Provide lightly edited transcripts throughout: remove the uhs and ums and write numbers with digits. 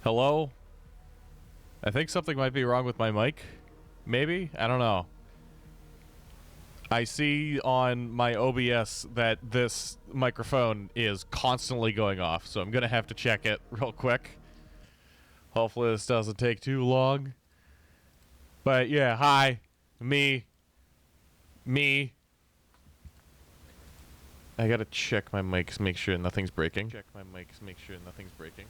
Hello? I think something might be wrong with my mic. Maybe? I don't know. I see on my OBS that this microphone is constantly going off, so I'm gonna have to check it real quick. Hopefully this doesn't take too long. But yeah, hi. Me. I gotta check my mics, make sure nothing's breaking. Check my mics, make sure nothing's breaking.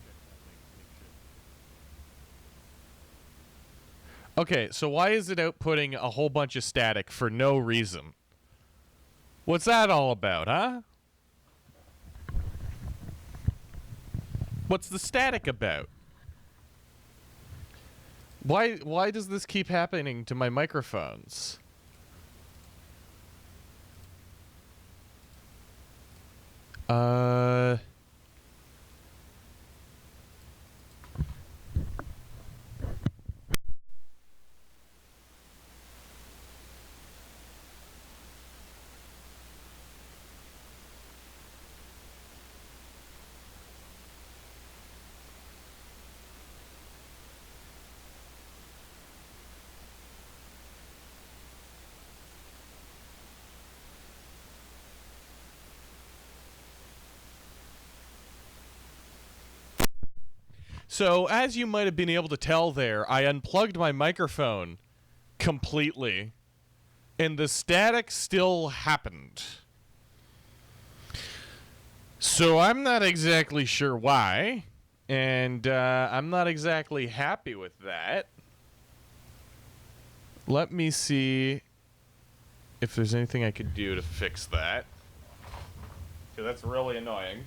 Okay, so why is it outputting a whole bunch of static for no reason? What's that all about, huh? What's the static about? Why does this keep happening to my microphones? Uh So, as you might have been able to tell there, I unplugged my microphone completely, and the static still happened. So, I'm not exactly sure why, and I'm not exactly happy with that. Let me see if there's anything I could do to fix that, because that's really annoying.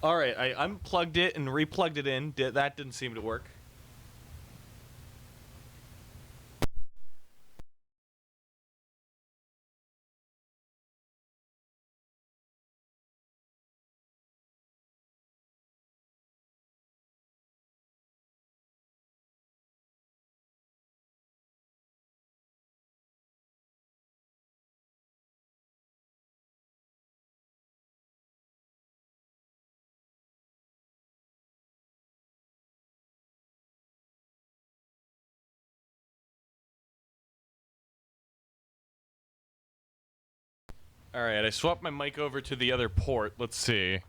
All right, I unplugged it and replugged it in. That didn't seem to work. All right, I swapped my mic over to the other port. Let's see.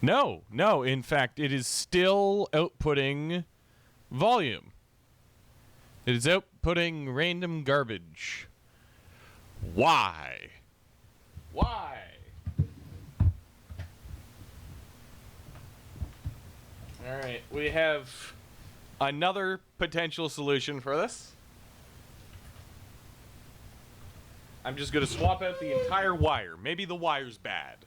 No, in fact, it is still outputting volume. It is outputting random garbage. Why? Why? All right, we have another potential solution for this. I'm just going to swap out the entire wire. Maybe the wire's bad.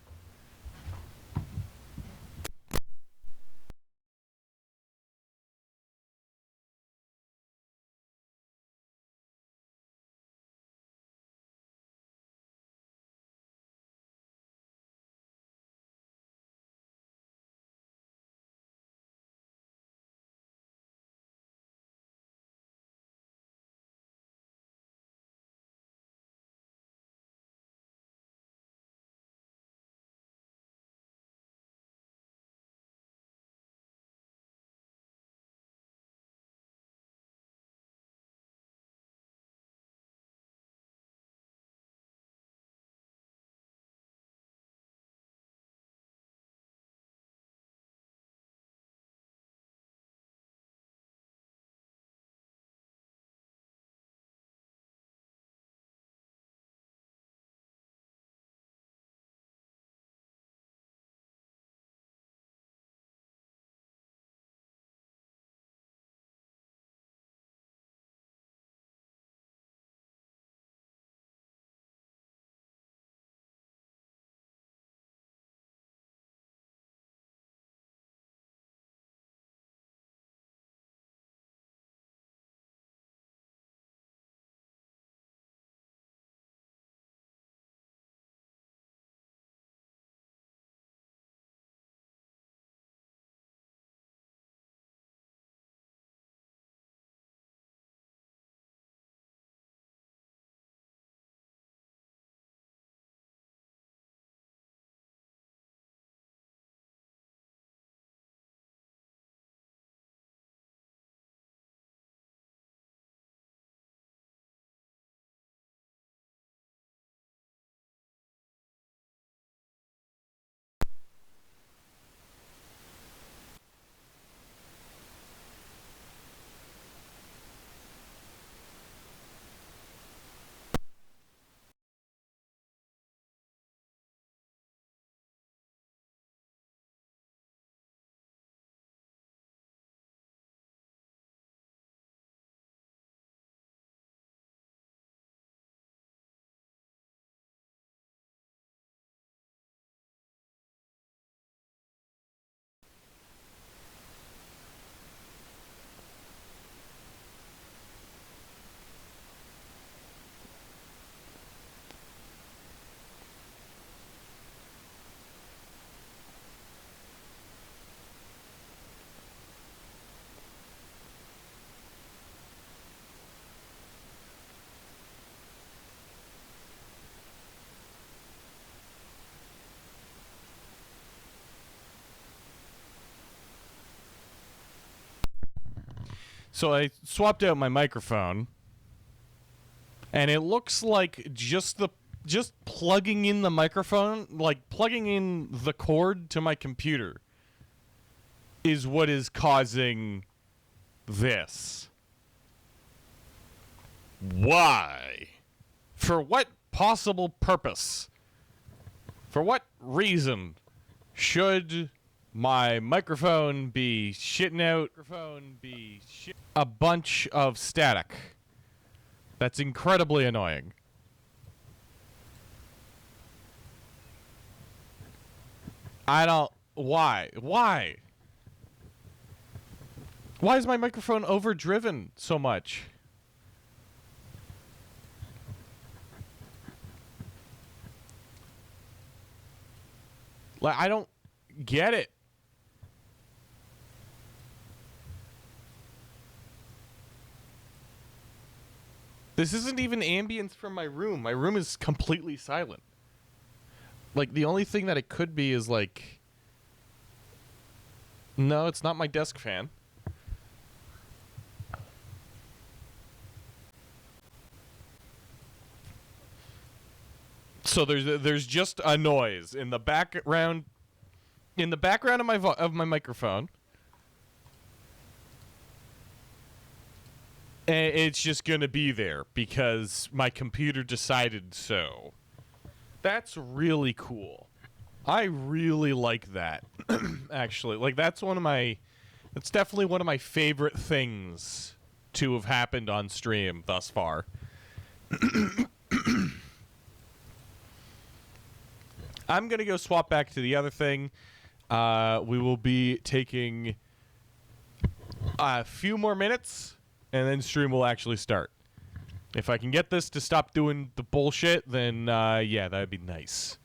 So I swapped out my microphone, and it looks like just plugging in the microphone, like plugging in the cord to my computer, is what is causing this. Why? For what possible purpose? For what reason should my microphone be shitting out a bunch of static? That's incredibly annoying. I don't... Why? Why? Why is my microphone overdriven so much? Like, I don't get it. This isn't even ambience from my room. My room is completely silent. Like, the only thing that it could be is, like... No, it's not my desk fan. So there's just a noise in the background of my microphone. And it's just going to be there because my computer decided so. That's really cool. I really like that. Actually, like that's definitely one of my favorite things to have happened on stream thus far. I'm going to go swap back to the other thing. We will be taking a few more minutes, and then stream will actually start. If I can get this to stop doing the bullshit, then yeah, that would be nice.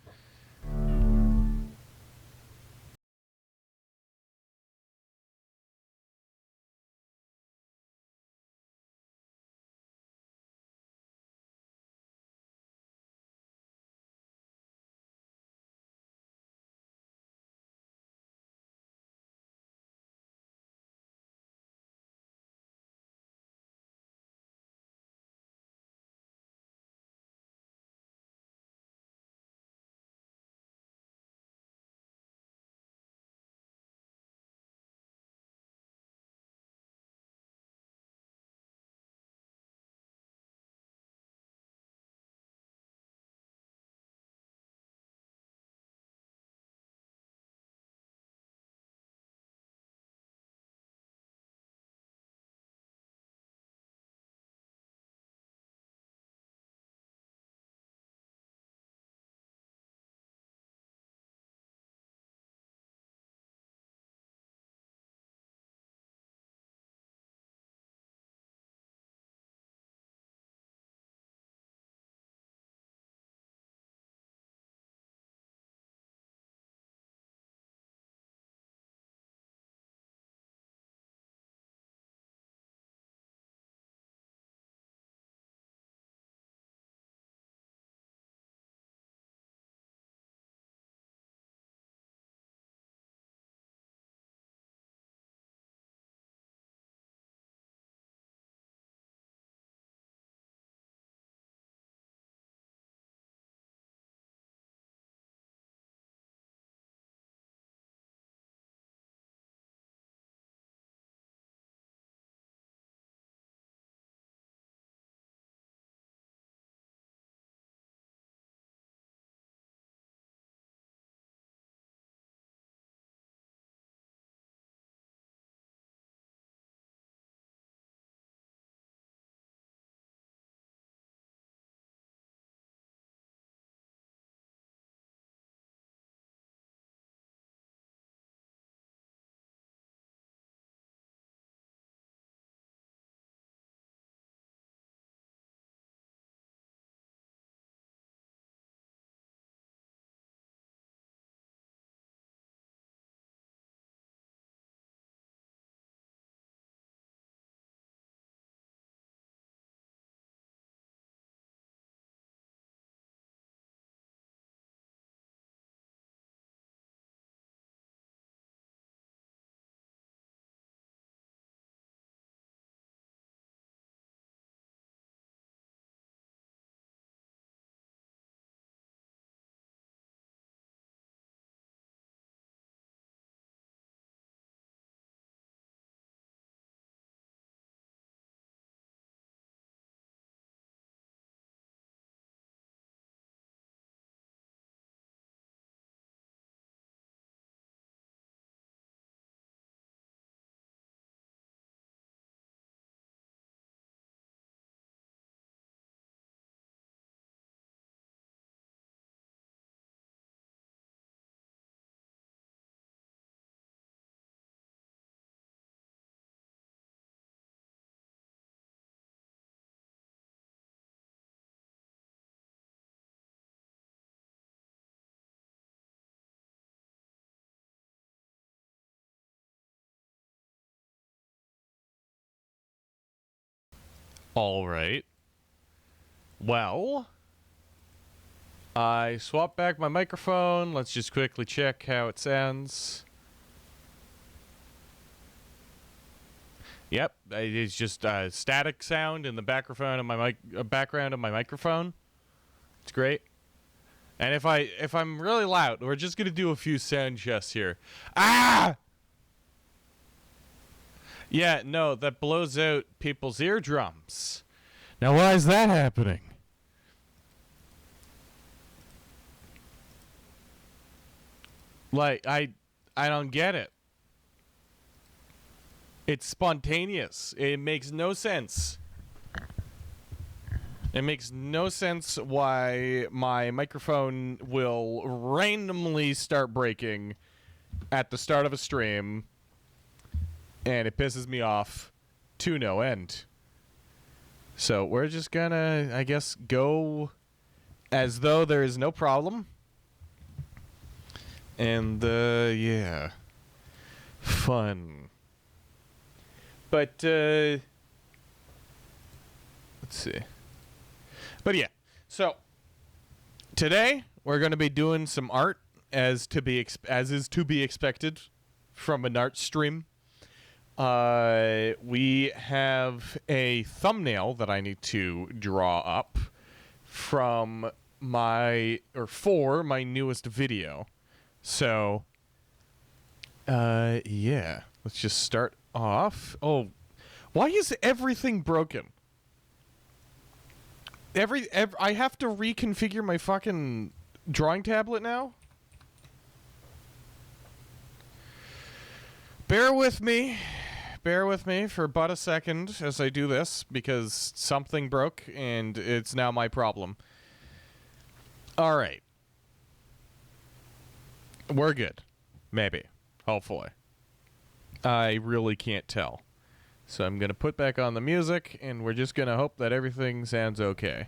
All right. Well, I swapped back my microphone. Let's just quickly check how it sounds. Yep, it's just a static sound in the background of my background of my microphone. It's great. And if I'm really loud, we're just gonna do a few sound chests here. Ah! Yeah, no, that blows out people's eardrums. Now, why is that happening? Like, I don't get it. It's spontaneous. It makes no sense. It makes no sense why my microphone will randomly start breaking at the start of a stream, and it pisses me off to no end. So we're just gonna, I guess, go as though there is no problem. And, yeah. Fun. But, let's see. But yeah, so today we're going to be doing some art as is to be expected from an art stream. We have a thumbnail that I need to draw up for my newest video. So, yeah, let's just start off. Oh, why is everything broken? I have to reconfigure my fucking drawing tablet now? Bear with me for but a second as I do this, because something broke and it's now my problem. Alright. We're good. Maybe. Hopefully. I really can't tell. So I'm going to put back on the music, and we're just going to hope that everything sounds okay.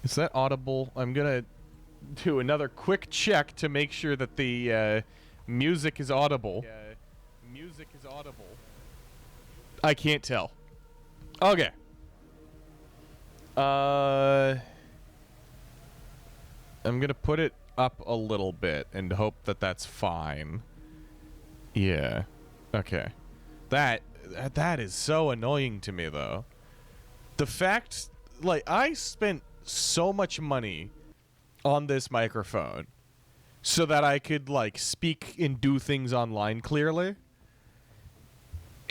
Is that audible? I'm going to do another quick check to make sure that the music is audible. I can't tell. Okay. I'm going to put it up a little bit and hope that that's fine. Yeah. Okay. That is so annoying to me, though. The fact, like, I spent so much money on this microphone so that I could, like, speak and do things online clearly.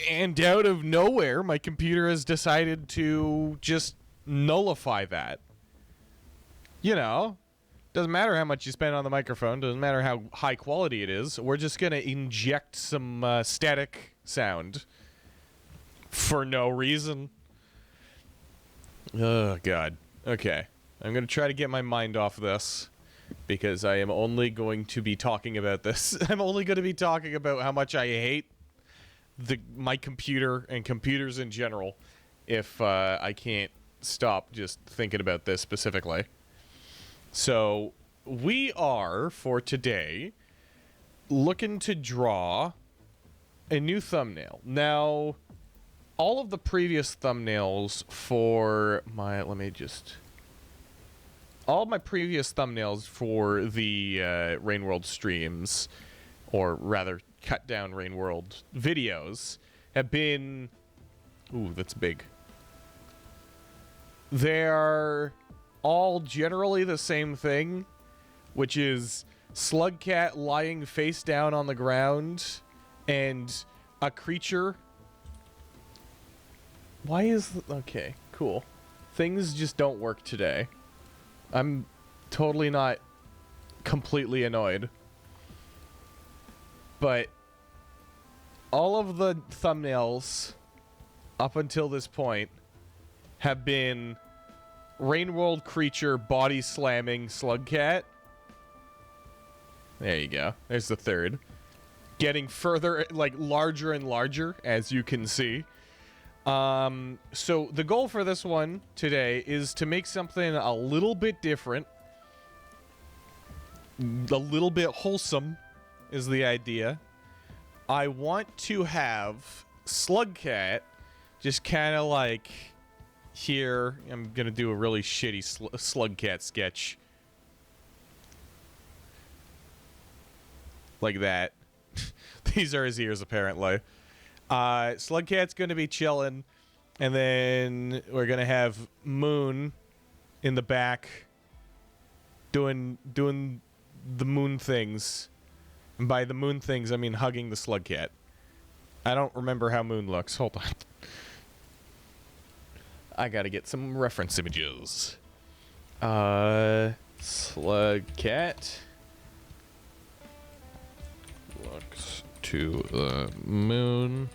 And out of nowhere, my computer has decided to just nullify that. You know? Doesn't matter how much you spend on the microphone. Doesn't matter how high quality it is. We're just going to inject some static sound for no reason. Oh, God. Okay. I'm going to try to get my mind off this, because I am only going to be talking about this. I'm only going to be talking about how much I hate my computer and computers in general if I can't stop just thinking about this specifically. So, we are, for today, looking to draw a new thumbnail. Now, all of the previous thumbnails for my... all of my previous thumbnails for the Rain World streams, or rather, cut down Rain World videos, have been... Ooh, that's big. They're all generally the same thing, which is Slugcat lying face down on the ground and a creature. Why is... Okay, cool. Things just don't work today. I'm totally not completely annoyed. But all of the thumbnails up until this point have been Rain World creature body slamming Slugcat. There you go. There's the third. Getting further, like, larger and larger, as you can see. So the goal for this one today is to make something a little bit different. A little bit wholesome is the idea. I want to have Slugcat just kind of like here. I'm gonna do a really shitty Slugcat sketch. Like that. These are his ears, apparently. Slugcat's gonna be chilling, and then we're gonna have Moon in the back doing the moon things. And by the moon things, I mean hugging the Slugcat. I don't remember how Moon looks. Hold on. I gotta get some reference images. Slugcat looks to the moon.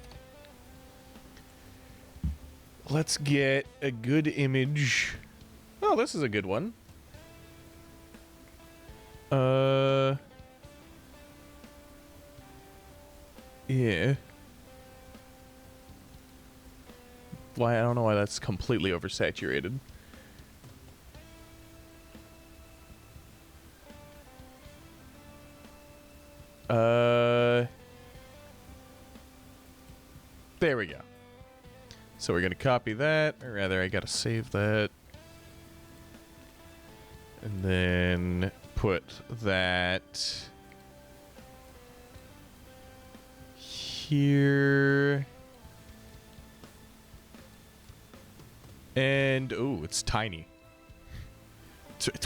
Let's get a good image. Oh, this is a good one. Yeah. Why? I don't know why that's completely oversaturated. There we go. So we're gonna copy that, or rather, I gotta save that. And then put that here. And, ooh, it's tiny.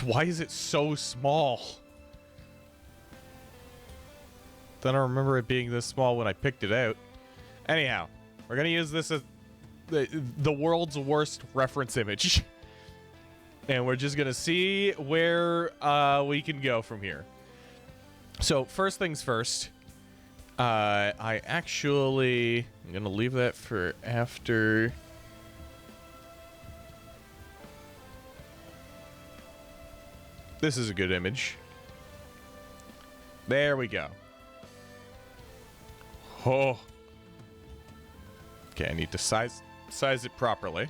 Why is it so small? I don't remember it being this small when I picked it out. Anyhow, we're gonna use this as the world's worst reference image. And we're just gonna see where we can go from here. So, first things first. I'm gonna leave that for after. This is a good image. There we go. Oh. Okay, I need to size it properly.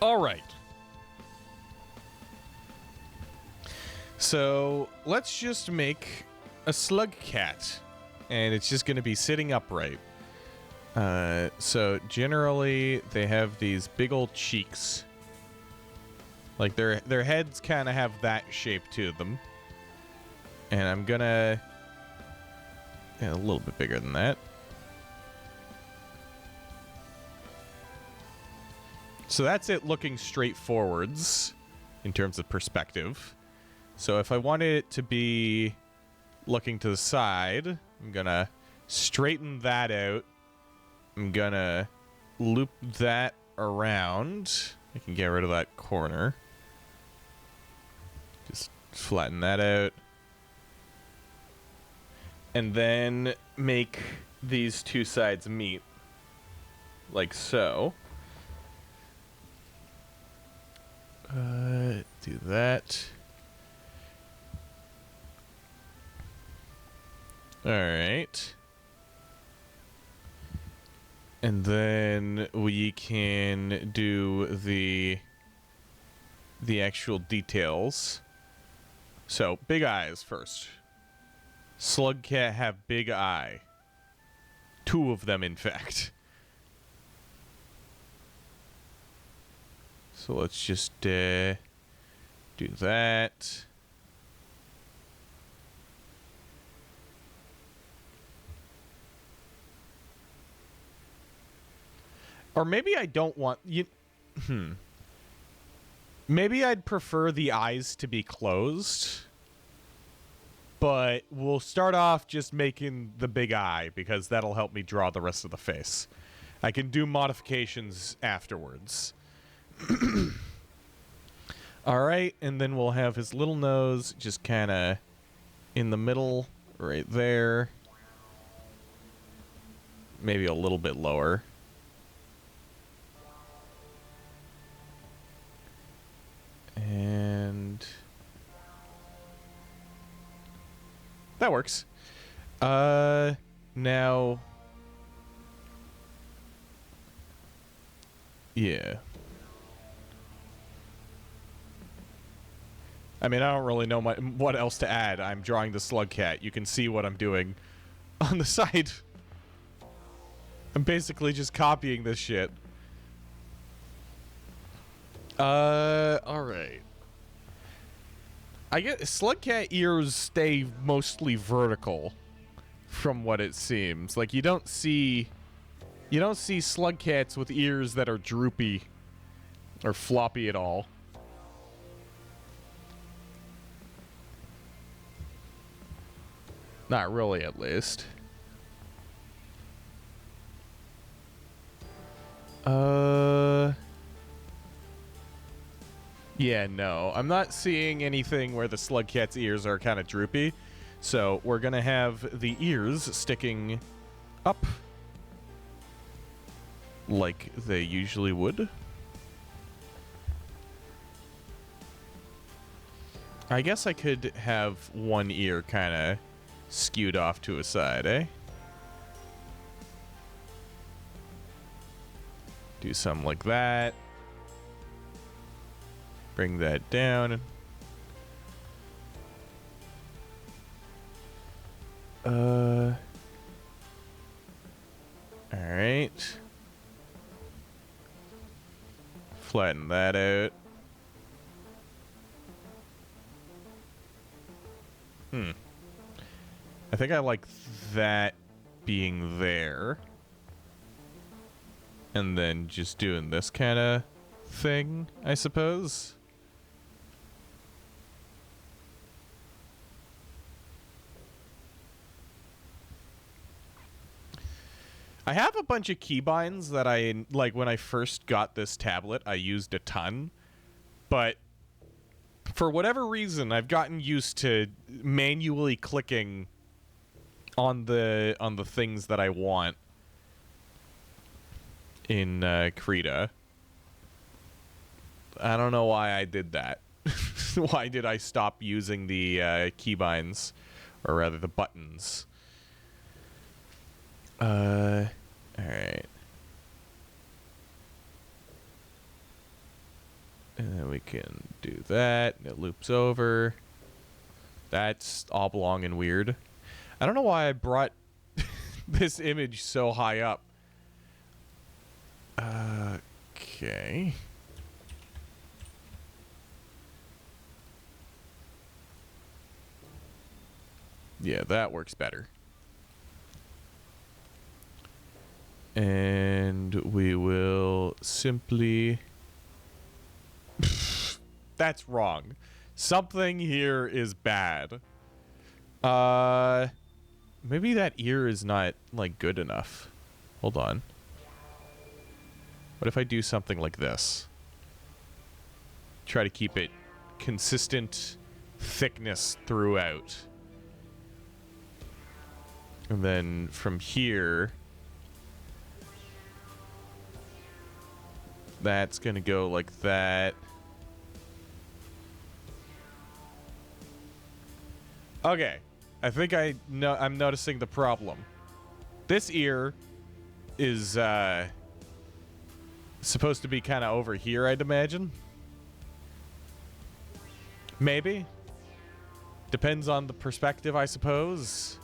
All right. So, let's just make a Slugcat, and it's just going to be sitting upright. So generally they have these big old cheeks. Like their heads kind of have that shape to them. And I'm gonna a little bit bigger than that. So that's it looking straight forwards in terms of perspective. So if I wanted it to be looking to the side, I'm gonna straighten that out. I'm gonna loop that around. I can get rid of that corner. Just flatten that out. And then make these two sides meet. Like so. Do that. Alright. And then we can do the actual details. So, big eyes first. Slugcat have big eye. 2 of them, in fact. So let's just do that. Or maybe I don't want you. Maybe I'd prefer the eyes to be closed. But we'll start off just making the big eye because that'll help me draw the rest of the face. I can do modifications afterwards. All right, and then we'll have his little nose just kind of in the middle right there. Maybe a little bit lower. And that works. Now, yeah. I mean, I don't really know what else to add. I'm drawing the slug cat. You can see what I'm doing on the side. I'm basically just copying this shit. Alright. I guess slug cat ears stay mostly vertical from what it seems. Like, you don't see slug cats with ears that are droopy or floppy at all. Not really, at least. Yeah, no. I'm not seeing anything where the slug cat's ears are kind of droopy. So we're gonna have the ears sticking up like they usually would. I guess I could have one ear kind of skewed off to a side, eh? Do something like that. Bring that down. Alright. Flatten that out. I think I like that being there. And then just doing this kind of thing, I suppose. I have a bunch of keybinds that I, like, when I first got this tablet, I used a ton. But for whatever reason, I've gotten used to manually clicking on the things that I want in Krita. I don't know why I did that. Why did I stop using the keybinds, or rather the buttons? Alright. And then we can do that. And it loops over. That's oblong and weird. I don't know why I brought this image so high up. Okay. Yeah, that works better. And we will simply... That's wrong. Something here is bad. Maybe that ear is not, like, good enough. Hold on. What if I do something like this? Try to keep it consistent thickness throughout. And then from here... That's gonna go like that. Okay. I think I'm noticing the problem. This ear is supposed to be kind of over here, I'd imagine. Maybe. Depends on the perspective, I suppose.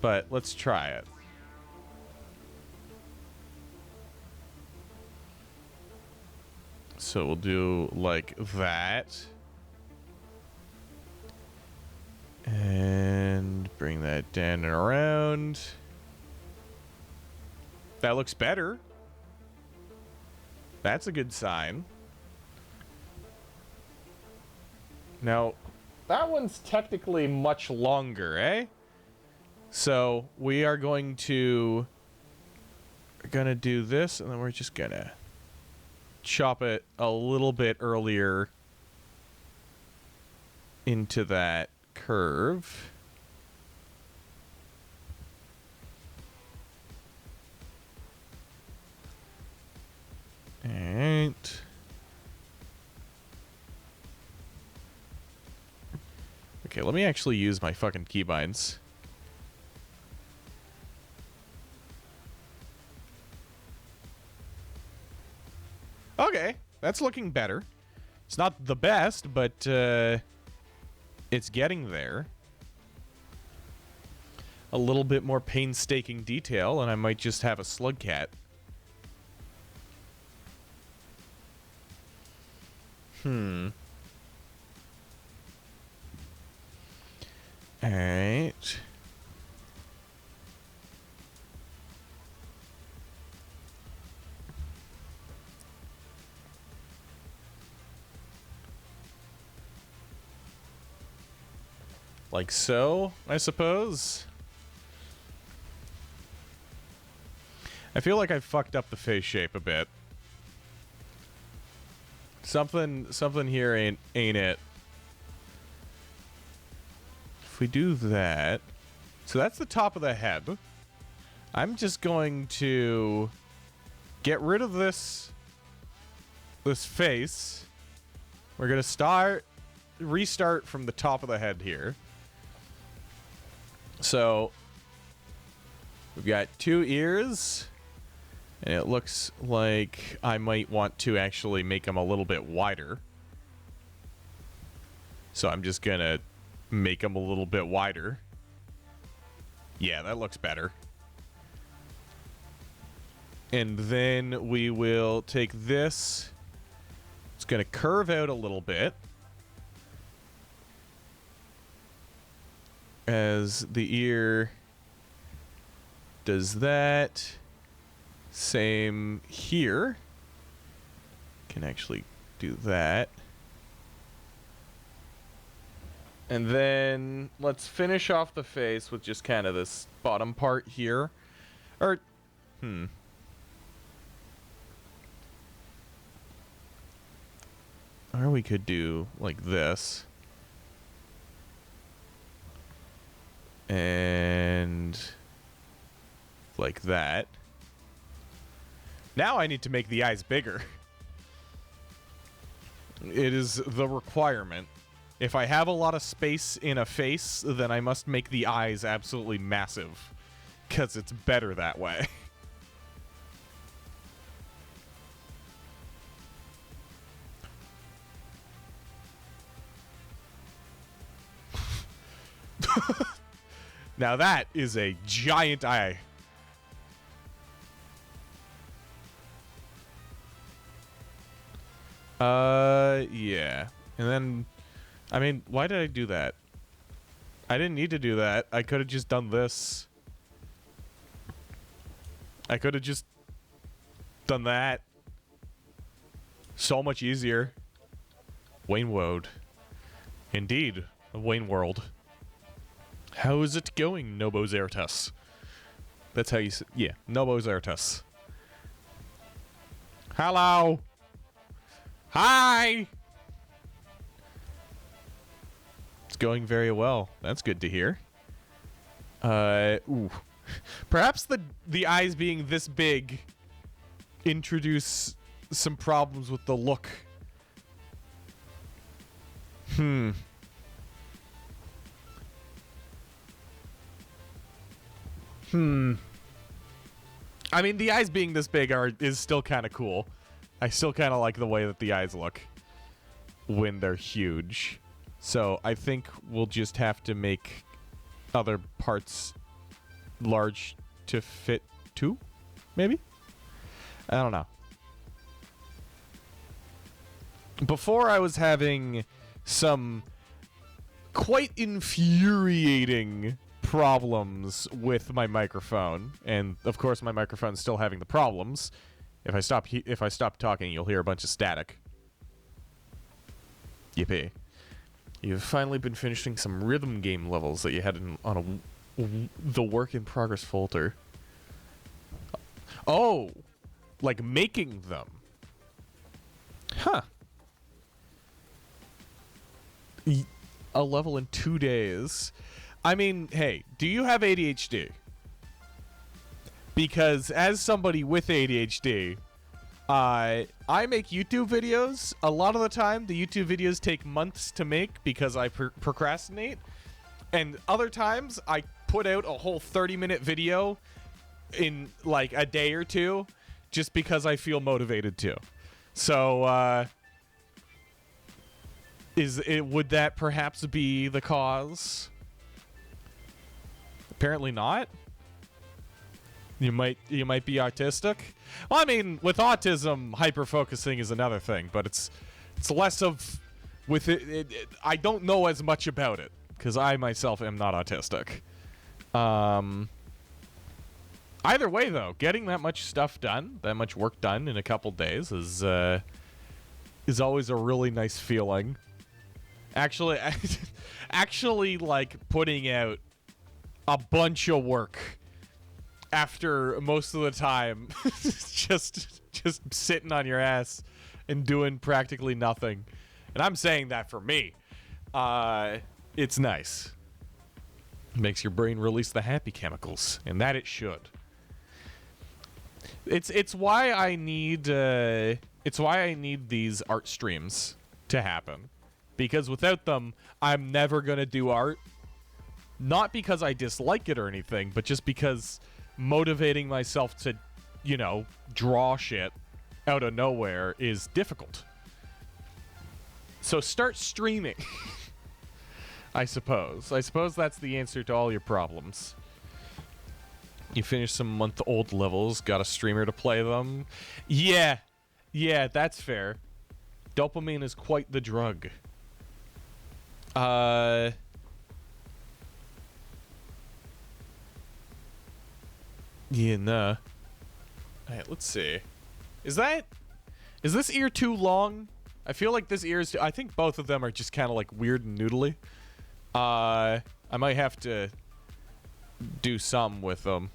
But let's try it. So we'll do like that. And bring that down and around. That looks better. That's a good sign. Now, that one's technically much longer, eh? So we are going to... We're gonna do this, and then we're just gonna chop it a little bit earlier into that curve. Alright. Okay, let me actually use my fucking keybinds. Okay, that's looking better. It's not the best, but It's getting there. A little bit more painstaking detail, and I might just have a slug cat. Alright. Like so, I suppose. I feel like I fucked up the face shape a bit. Something here ain't it. If we do that, so that's the top of the head. I'm just going to get rid of this face. We're gonna restart from the top of the head here. So we've got 2 ears, and it looks like I might want to actually make them a little bit wider. So I'm just gonna make them a little bit wider. Yeah, that looks better. And then we will take this. It's gonna curve out a little bit as the ear does that. Same here. Can actually do that. And then let's finish off the face with just kind of this bottom part here. Or, Or we could do like this. And like that. Now I need to make the eyes bigger. It is the requirement. If I have a lot of space in a face, then I must make the eyes absolutely massive. Because it's better that way. Now that is a giant eye. Yeah. And then, I mean, why did I do that? I didn't need to do that. I could have just done this. I could have just done that. So much easier. Wayne World. Indeed, Wayne World. How is it going, Nobo Zertus? That's how you say, yeah, Nobo Zertus. Hello. Hi. It's going very well. That's good to hear. Ooh. Perhaps the eyes being this big introduce some problems with the look. I mean, the eyes being this big is still kind of cool. I still kind of like the way that the eyes look when they're huge. So I think we'll just have to make other parts large to fit too, maybe? I don't know. Before I was having some quite infuriating problems with my microphone, and of course my microphone's still having the problems. If I stop talking, you'll hear a bunch of static. Yippee. You've finally been finishing some rhythm game levels that you had on the work in progress folder. Oh, like making them. Huh. A level in 2 days. I mean, hey, do you have ADHD? Because as somebody with ADHD, I make YouTube videos. A lot of the time, the YouTube videos take months to make because I procrastinate. And other times, I put out a whole 30-minute video in like a day or two just because I feel motivated to. So, Would that perhaps be the cause? Apparently not. You might be autistic. Well, I mean, with autism, hyperfocusing is another thing, but it's less of with it. I don't know as much about it because I myself am not autistic. Either way, though, getting that much stuff done, that much work done in a couple days is always a really nice feeling. Actually, like putting out a bunch of work after most of the time just sitting on your ass and doing practically nothing. And I'm saying that for me. It's nice. Makes your brain release the happy chemicals, and that it should. It's why I need these art streams to happen. Because without them, I'm never going to do art. Not because I dislike it or anything, but just because motivating myself to, draw shit out of nowhere is difficult. So start streaming. I suppose. I suppose that's the answer to all your problems. You finish some month-old levels, got a streamer to play them. Yeah, that's fair. Dopamine is quite the drug. Yeah, nah. Alright, let's see. Is this ear too long? I feel like this ear is I think both of them are just kind of like weird and noodly. I might have to do some with them.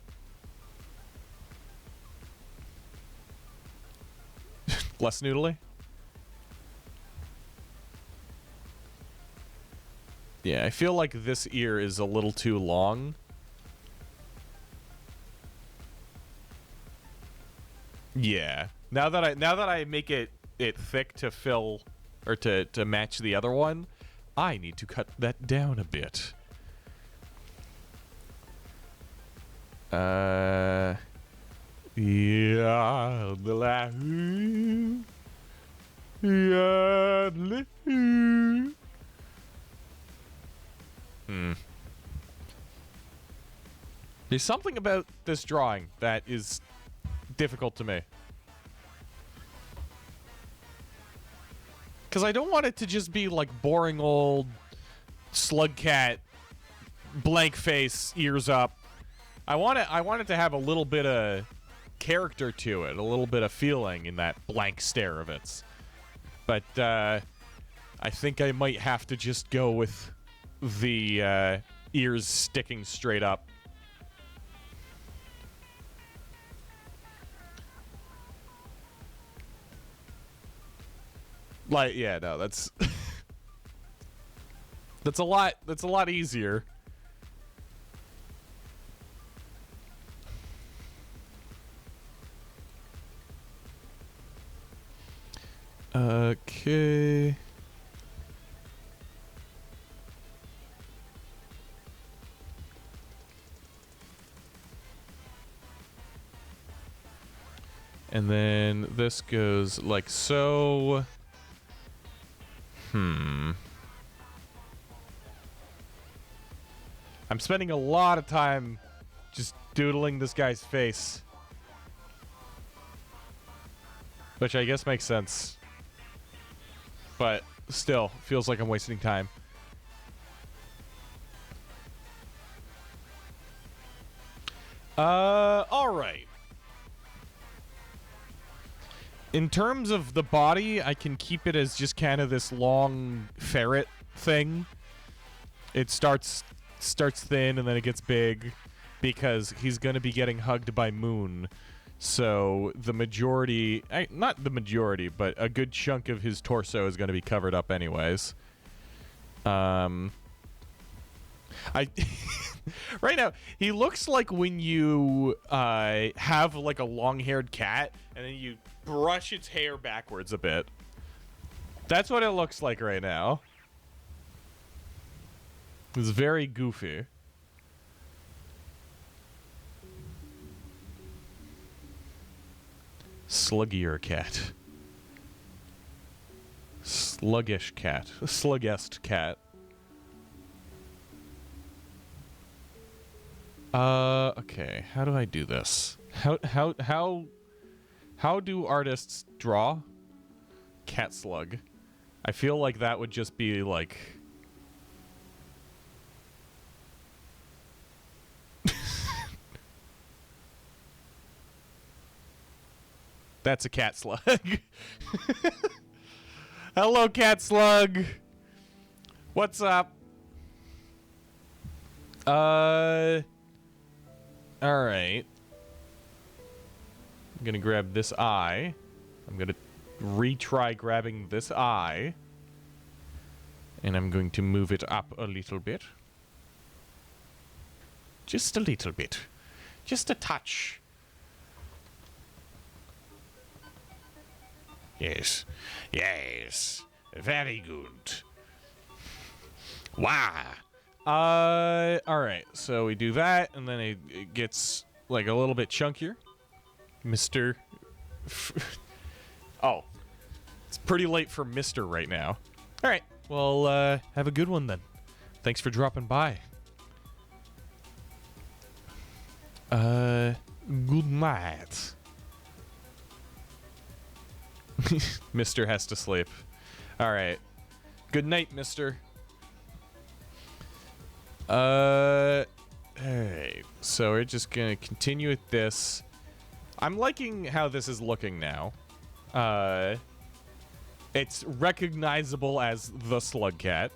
Less noodly? Yeah, I feel like this ear is a little too long. Yeah. Now that I make it thick to fill or to match the other one, I need to cut that down a bit. Yeah, There's something about this drawing that is difficult to me. Because I don't want it to just be like boring old slug cat, blank face, ears up. I want it to have a little bit of character to it, a little bit of feeling in that blank stare of its. But I think I might have to just go with the ears sticking straight up. Like, yeah, no, that's that's a lot easier. Okay. And then this goes like so. I'm spending a lot of time just doodling this guy's face. Which I guess makes sense. But still, feels like I'm wasting time. Alright. In terms of the body, I can keep it as just kind of this long ferret thing. It starts thin and then it gets big because he's going to be getting hugged by Moon. So the majority, not the majority, but a good chunk of his torso is going to be covered up anyways. Right now, he looks like when you have like a long-haired cat and then you brush its hair backwards a bit. That's what it looks like right now. It's very goofy. Sluggier cat. Sluggish cat. Sluggest cat. Okay. How do I do this? How do artists draw cat slug? I feel like that would just be like that's a cat slug. Hello, cat slug. What's up? All right. I'm gonna grab this eye. I'm gonna retry grabbing this eye. And I'm going to move it up a little bit. Just a little bit. Just a touch. Yes. Yes. Very good. Wow. Alright. So we do that, and then it gets, like, a little bit chunkier. Mr. Oh. It's pretty late for Mr. right now. Alright. Well, have a good one, then. Thanks for dropping by. Good night. Mister has to sleep. Alright. Good night, Mister. Alright. So we're just gonna continue with this. I'm liking how this is looking now. It's recognizable as the slug cat.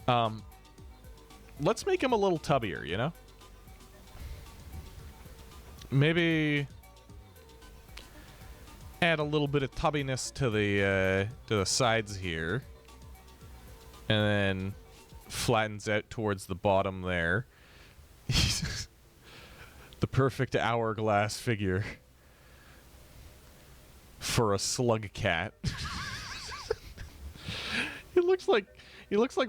Let's make him a little tubbier, you know? Maybe add a little bit of tubbiness to the sides here, and then flattens out towards the bottom there. The perfect hourglass figure for a slug cat. He looks like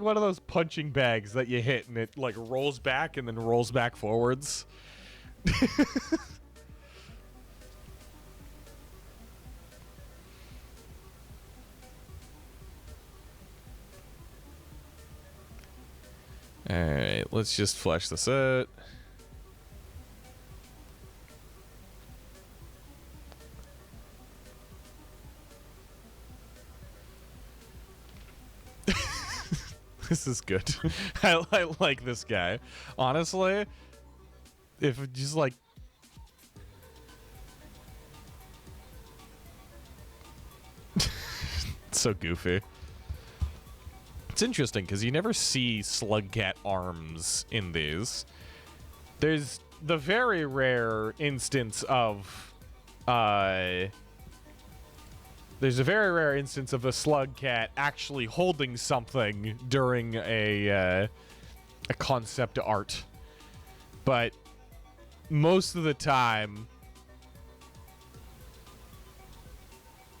one of those punching bags that you hit and it like rolls back and then rolls back forwards. Alright, let's just flesh this out. This is good. I like this guy. Honestly, if just like... It's so goofy. It's interesting because you never see slug cat arms in these. There's the very rare instance of there's a very rare instance of a slug cat actually holding something during a concept art, but most of the time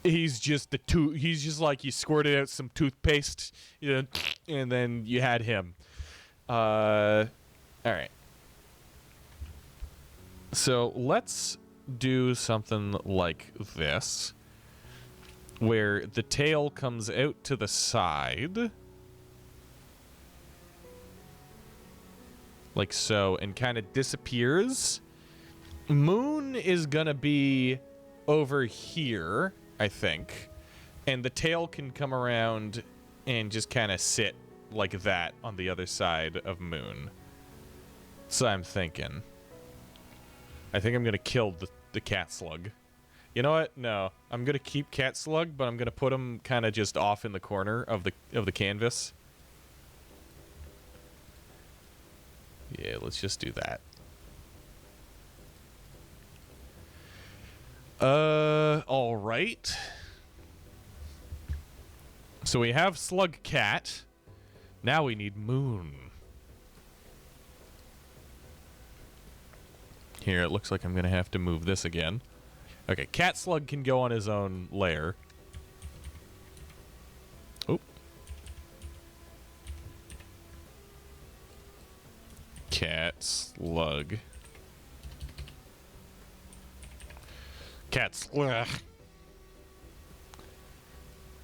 he's just he's just like you squirted out some toothpaste, you know, and then you had him. All right. So let's do something like this, where the tail comes out to the side, like so, and kind of disappears. Moon is gonna be over here, I think, and the tail can come around and just kind of sit like that on the other side of Moon. So I'm thinking, I think I'm gonna kill the cat slug. You know what? No, I'm gonna keep cat slug, but I'm gonna put him kind of just off in the corner of the canvas. Yeah, let's just do that. All right. So we have slug cat. Now we need Moon. Here, it looks like I'm gonna have to move this again. Okay, cat slug can go on his own layer. Oh. Cat slug. Cat slug.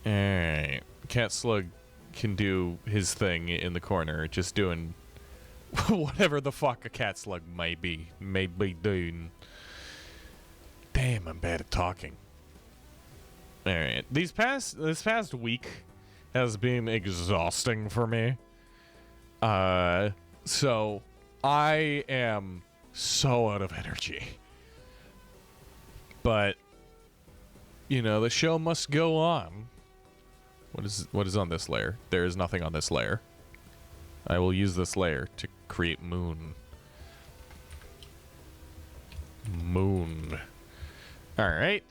Alright. Cat Slug can do his thing in the corner, just doing whatever the fuck a cat slug may be doing. Damn, I'm bad at talking. Alright. This past week has been exhausting for me. So I am so out of energy. But you know, the show must go on. What is on this layer? There is nothing on this layer. I will use this layer to create moon. Moon. Alright.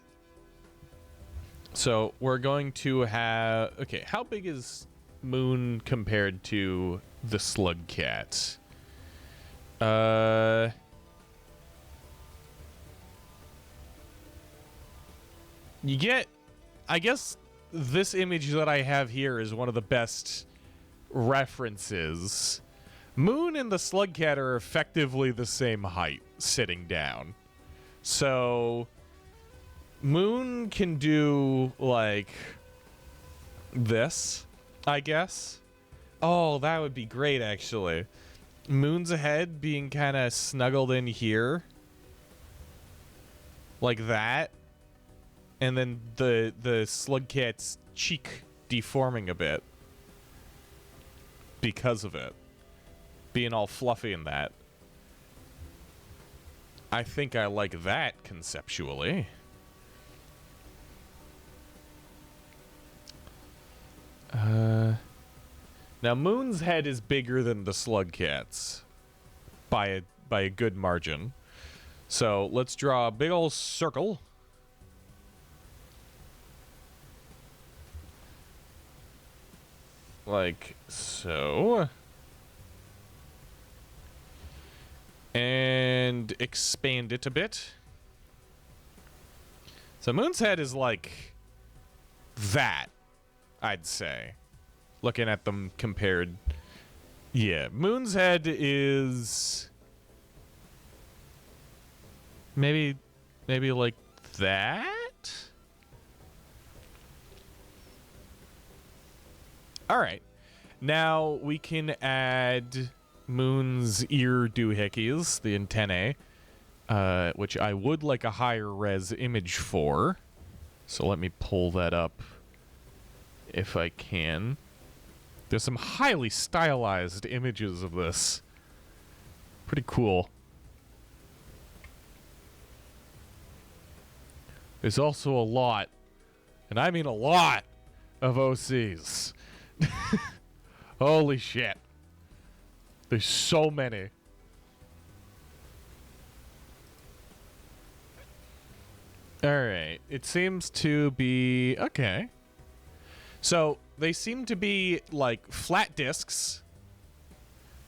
So we're going to have... Okay, how big is moon compared to the slug cat? You get... I guess this image that I have here is one of the best references. Moon and the slug cat are effectively the same height, sitting down. So... Moon can do, like, this, I guess. Oh, that would be great, actually. Moon's head being kind of snuggled in here. Like that. And then the slug cat's cheek deforming a bit. Because of it. Being all fluffy in that. I think I like that conceptually. Now Moon's head is bigger than the slug cat's by a good margin. So let's draw a big old circle. Like so. And expand it a bit. So Moon's head is like that, I'd say. Looking at them compared. Yeah, Moon's head is maybe like that? All right. Now we can add Moon's ear doohickeys, the antennae, which I would like a higher res image for. So let me pull that up if I can. There's some highly stylized images of this. Pretty cool. There's also a lot, and I mean a lot, of OCs. Holy shit. There's so many. Alright, it seems to be... Okay. So, they seem to be, like, flat discs.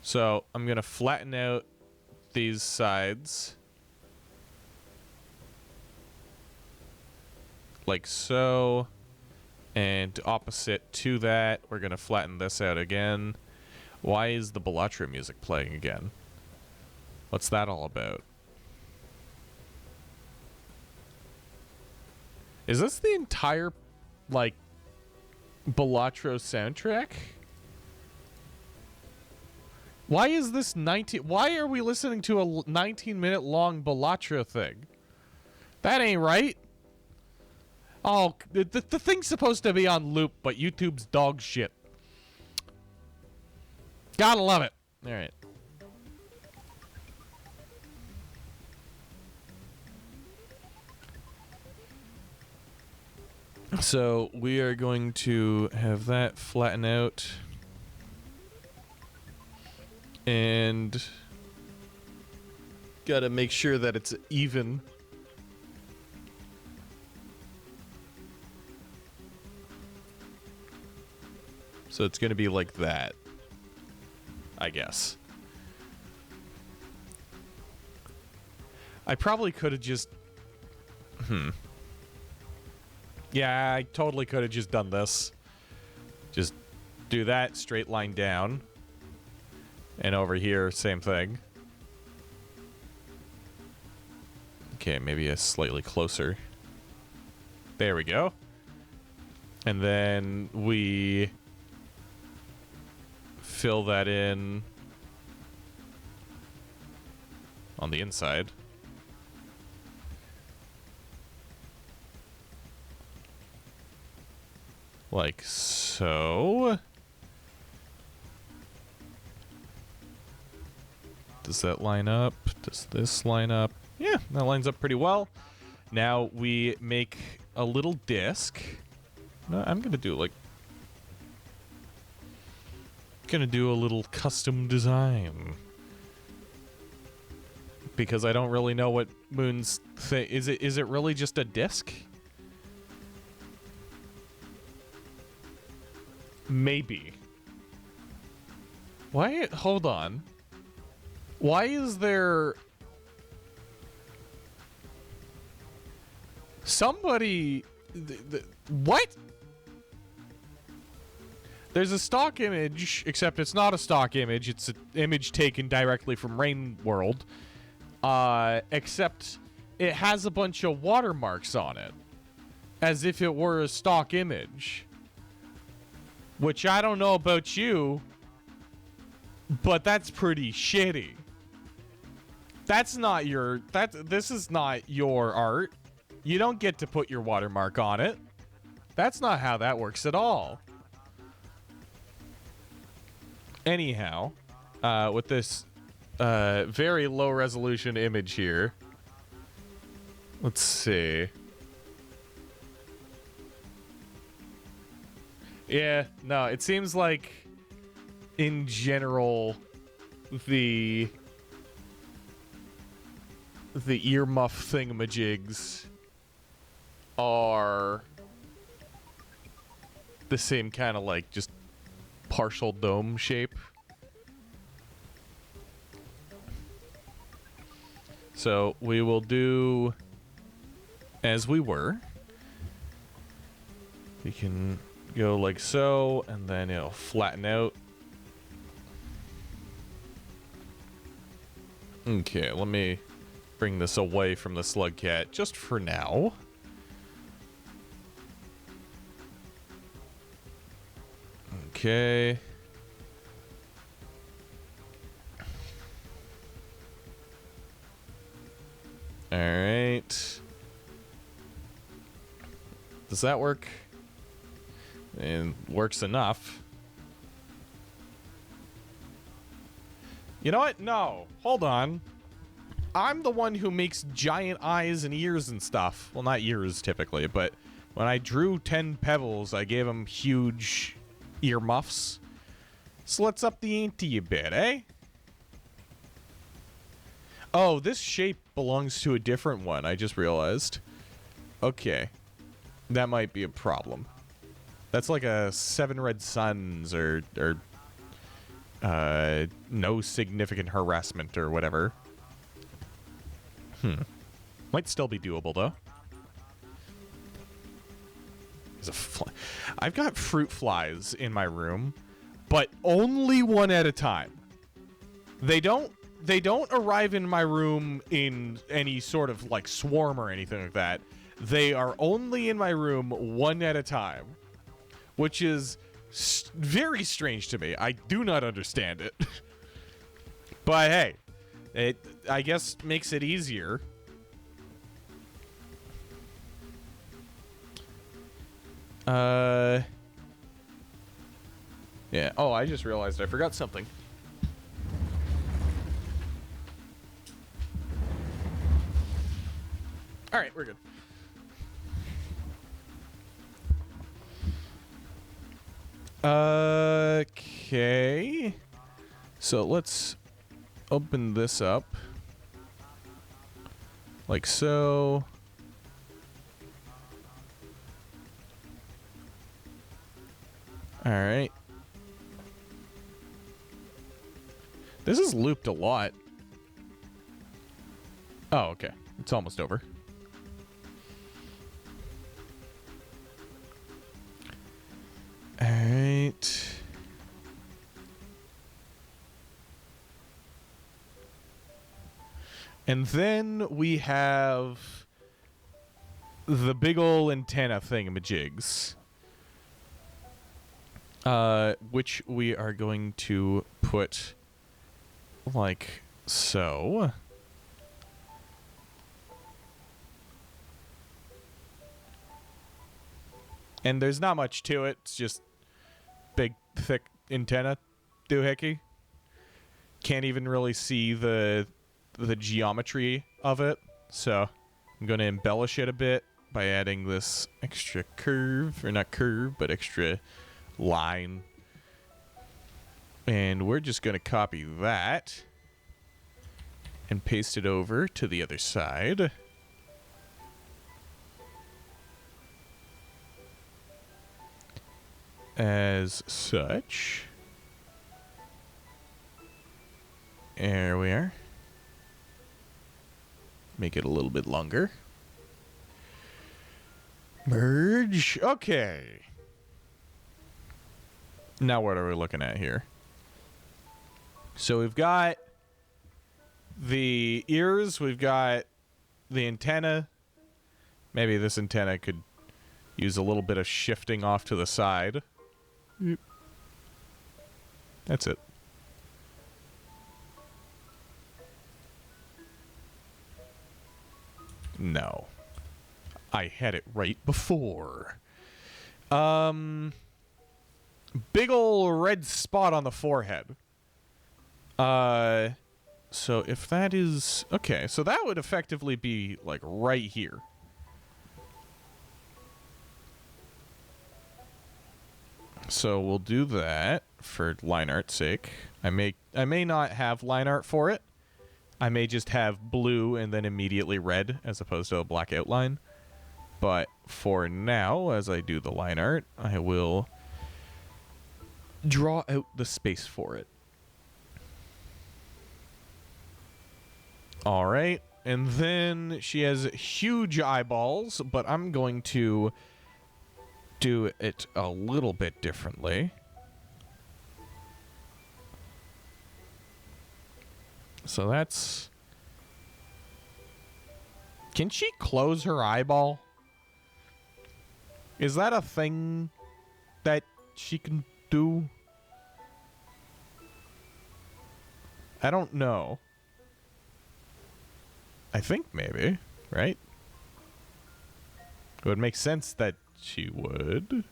So, I'm gonna flatten out these sides. Like so. And opposite to that, we're gonna flatten this out again. Why is the Balatro music playing again? What's that all about? Is this the entire, like, Balatro soundtrack? Why is this 19... Why are we listening to a 19-minute long Balatro thing? That ain't right. Oh, the thing's supposed to be on loop, but YouTube's dog shit. Gotta love it. All right. So we are going to have that flatten out. And gotta make sure that it's even. So it's gonna be like that, I guess. I probably could have just... Yeah, I totally could have just done this. Just do that, straight line down. And over here, same thing. Okay, maybe a slightly closer. There we go. And then we fill that in on the inside. Like so. Does that line up? Does this line up? Yeah, that lines up pretty well. Now we make a little disc. No, I'm gonna do like... Gonna do a little custom design. Because I don't really know what Moon's thing... Is it really just a disc? Maybe. Why? Hold on. Why is there... Somebody... what? There's a stock image, except it's not a stock image. It's an image taken directly from Rain World. Except it has a bunch of watermarks on it. As if it were a stock image. Which I don't know about you, but that's pretty shitty. That's not your... This is not your art. You don't get to put your watermark on it. That's not how that works at all. Anyhow, with this very low resolution image here, let's see. Yeah, no, it seems like in general the earmuff thingamajigs are the same kind of like just partial dome shape. So we will do as we were. We can go like so, and then it'll flatten out. Okay, let me bring this away from the slug cat just for now. Okay. All right. Does that work? And works enough. You know what? No. Hold on. I'm the one who makes giant eyes and ears and stuff. Well, not ears typically, but when I drew 10 pebbles, I gave them huge ear muffs. So let's up the ante a bit, eh? Oh, this shape belongs to a different one, I just realized. Okay. That might be a problem. That's like a 7 red suns or no significant harassment or whatever. Might still be doable though. There's a fly. I've got fruit flies in my room, but only one at a time. They don't arrive in my room in any sort of like swarm or anything like that. They are only in my room one at a time, which is very strange to me. I do not understand it. But hey, it, I guess, makes it easier. Yeah. Oh, I just realized I forgot something. All right, we're good. Okay. So let's open this up. Like so. All right. This is looped a lot. Oh, okay. It's almost over. All right. And then we have the big ol' antenna thingamajigs. which we are going to put like so. And there's not much to it. It's just big, thick antenna doohickey. Can't even really see the geometry of it. So I'm going to embellish it a bit by adding this extra curve, or not curve, but extra line. And we're just going to copy that and paste it over to the other side. As such. There we are. Make it a little bit longer. Merge. Okay. Now what are we looking at here? So we've got the ears, we've got the antenna. Maybe this antenna could use a little bit of shifting off to the side. Yep. That's it. No. I had it right before. Big ol' red spot on the forehead. So if that is... Okay, so that would effectively be, like, right here. So we'll do that for line art's sake. I may not have line art for it. I may just have blue and then immediately red as opposed to a black outline. But for now, as I do the line art, I will draw out the space for it. All right. And then she has huge eyeballs, but I'm going to do it a little bit differently. So that's... Can she close her eyeball? Is that a thing that she can do? I don't know. I think maybe, right? It would make sense that she would.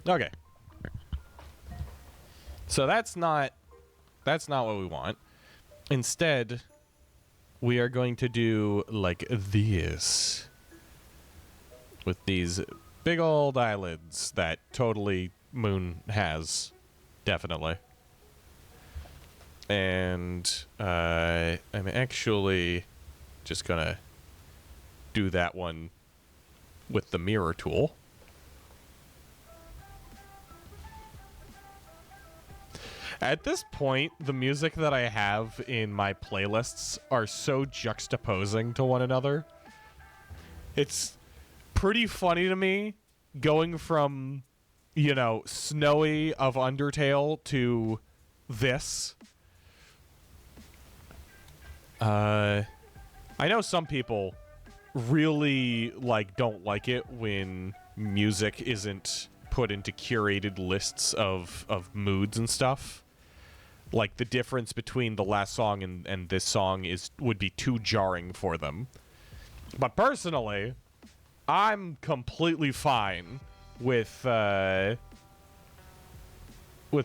Okay. So that's not what we want. Instead, we are going to do like this. With these big old eyelids that totally Moon has. Definitely. And I'm actually just gonna do that one with the mirror tool. At this point, the music that I have in my playlists are so juxtaposing to one another. It's pretty funny to me going from, you know, Snowy of Undertale to this. I know some people really don't like it when music isn't put into curated lists of moods and stuff. Like the difference between the last song and this song would be too jarring for them. But personally, I'm completely fine with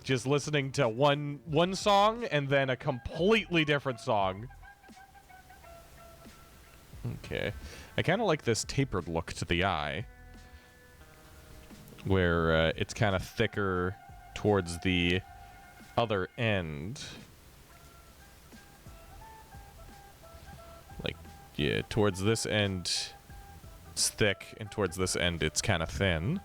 just listening to one song and then a completely different song. Okay. I kind of like this tapered look to the eye, where it's kind of thicker towards the other end. Like, yeah, towards this end it's thick, and towards this end it's kind of thin.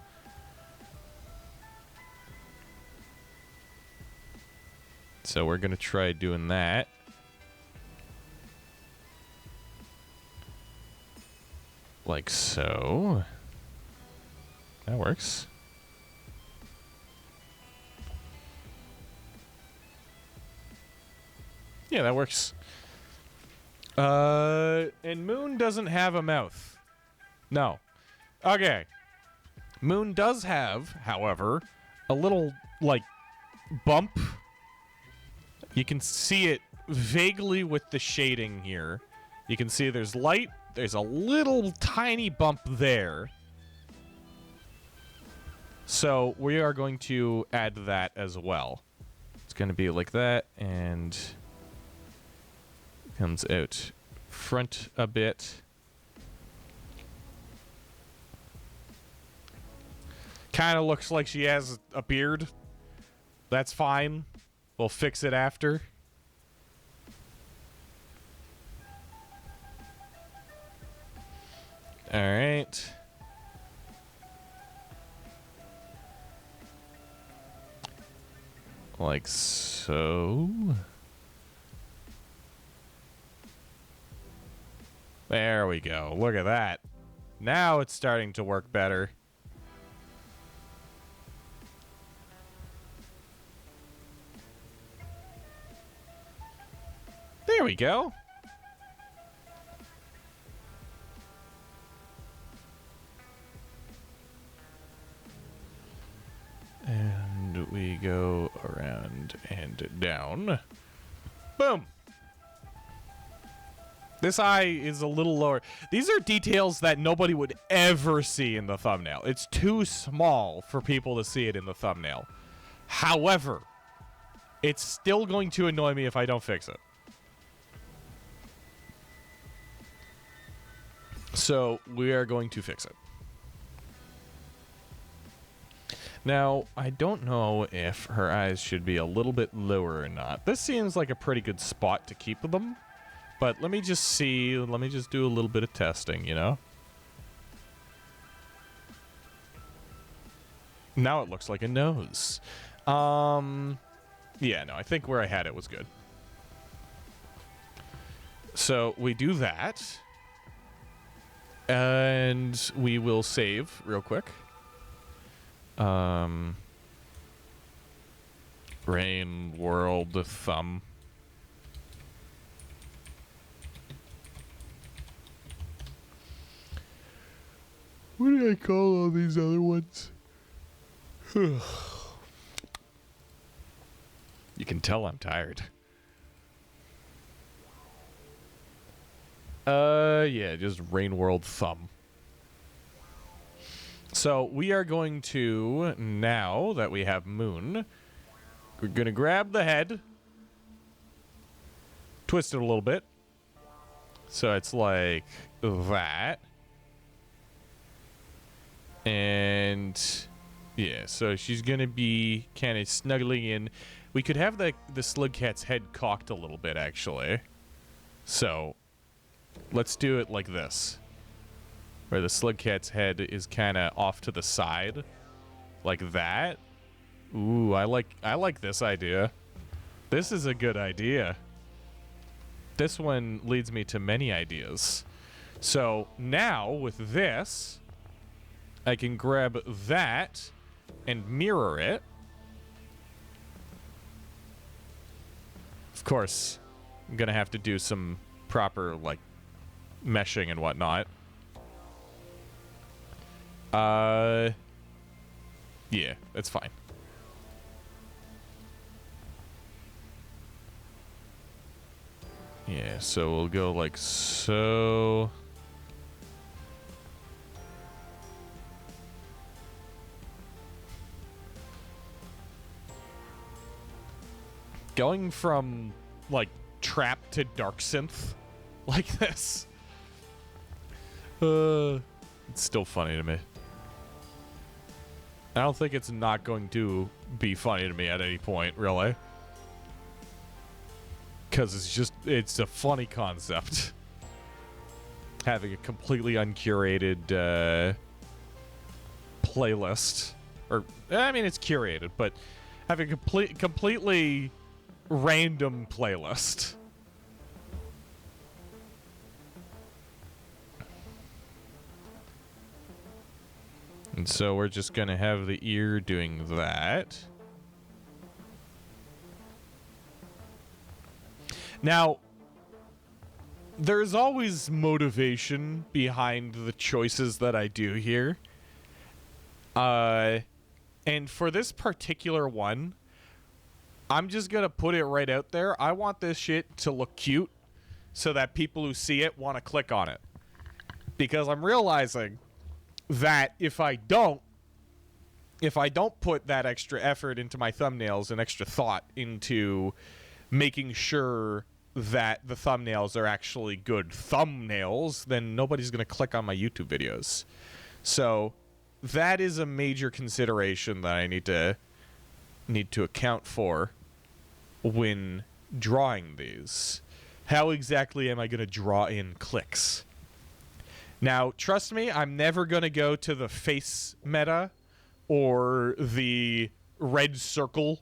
So we're gonna try doing that. Like so. That works. Yeah, that works. And Moon doesn't have a mouth. No. Okay. Moon does have, however, a little, like, bump. You can see it vaguely with the shading here. You can see there's light. There's a little tiny bump there. So we are going to add that as well. It's going to be like that, and comes out front a bit. Kind of looks like she has a beard. That's fine. We'll fix it after. All right. Like so. There we go. Look at that. Now it's starting to work better. There we go. And we go around and down. Boom. This eye is a little lower. These are details that nobody would ever see in the thumbnail. It's too small for people to see it in the thumbnail. However, it's still going to annoy me if I don't fix it. So we are going to fix it. Now, I don't know if her eyes should be a little bit lower or not. This seems like a pretty good spot to keep them. But let me just see. Let me just do a little bit of testing, you know? Now it looks like a nose. Yeah, no, I think where I had it was good. So we do that. And we will save real quick. Rain World Thumb. What did I call all these other ones? You can tell I'm tired. Yeah, just Rain World Thumb. So we are going to, now that we have Moon, we're going to grab the head, twist it a little bit, so it's like that. And yeah, so she's going to be kind of snuggling in. We could have the Slug Cat's head cocked a little bit, actually. So let's do it like this. Where the Slug Cat's head is kind of off to the side. Like that. Ooh, I like this idea. This is a good idea. This one leads me to many ideas. So now, with this, I can grab that and mirror it. Of course, I'm going to have to do some proper, like, meshing and whatnot. Yeah, that's fine. Yeah, so we'll go like so. Going from, like, trap to dark synth like this. It's still funny to me. I don't think it's not going to be funny to me at any point, really. Because it's a funny concept. Having a completely uncurated playlist. Or, I mean, it's curated, but having a completely random playlist. And so we're just going to have the ear doing that. Now, there's always motivation behind the choices that I do here. And for this particular one, I'm just going to put it right out there. I want this shit to look cute so that people who see it want to click on it. Because I'm realizing that if I don't put that extra effort into my thumbnails and extra thought into making sure that the thumbnails are actually good thumbnails, then nobody's going to click on my YouTube videos. So that is a major consideration that I need to account for when drawing these. How exactly am I going to draw in clicks? Now, trust me, I'm never going to go to the face meta or the red circle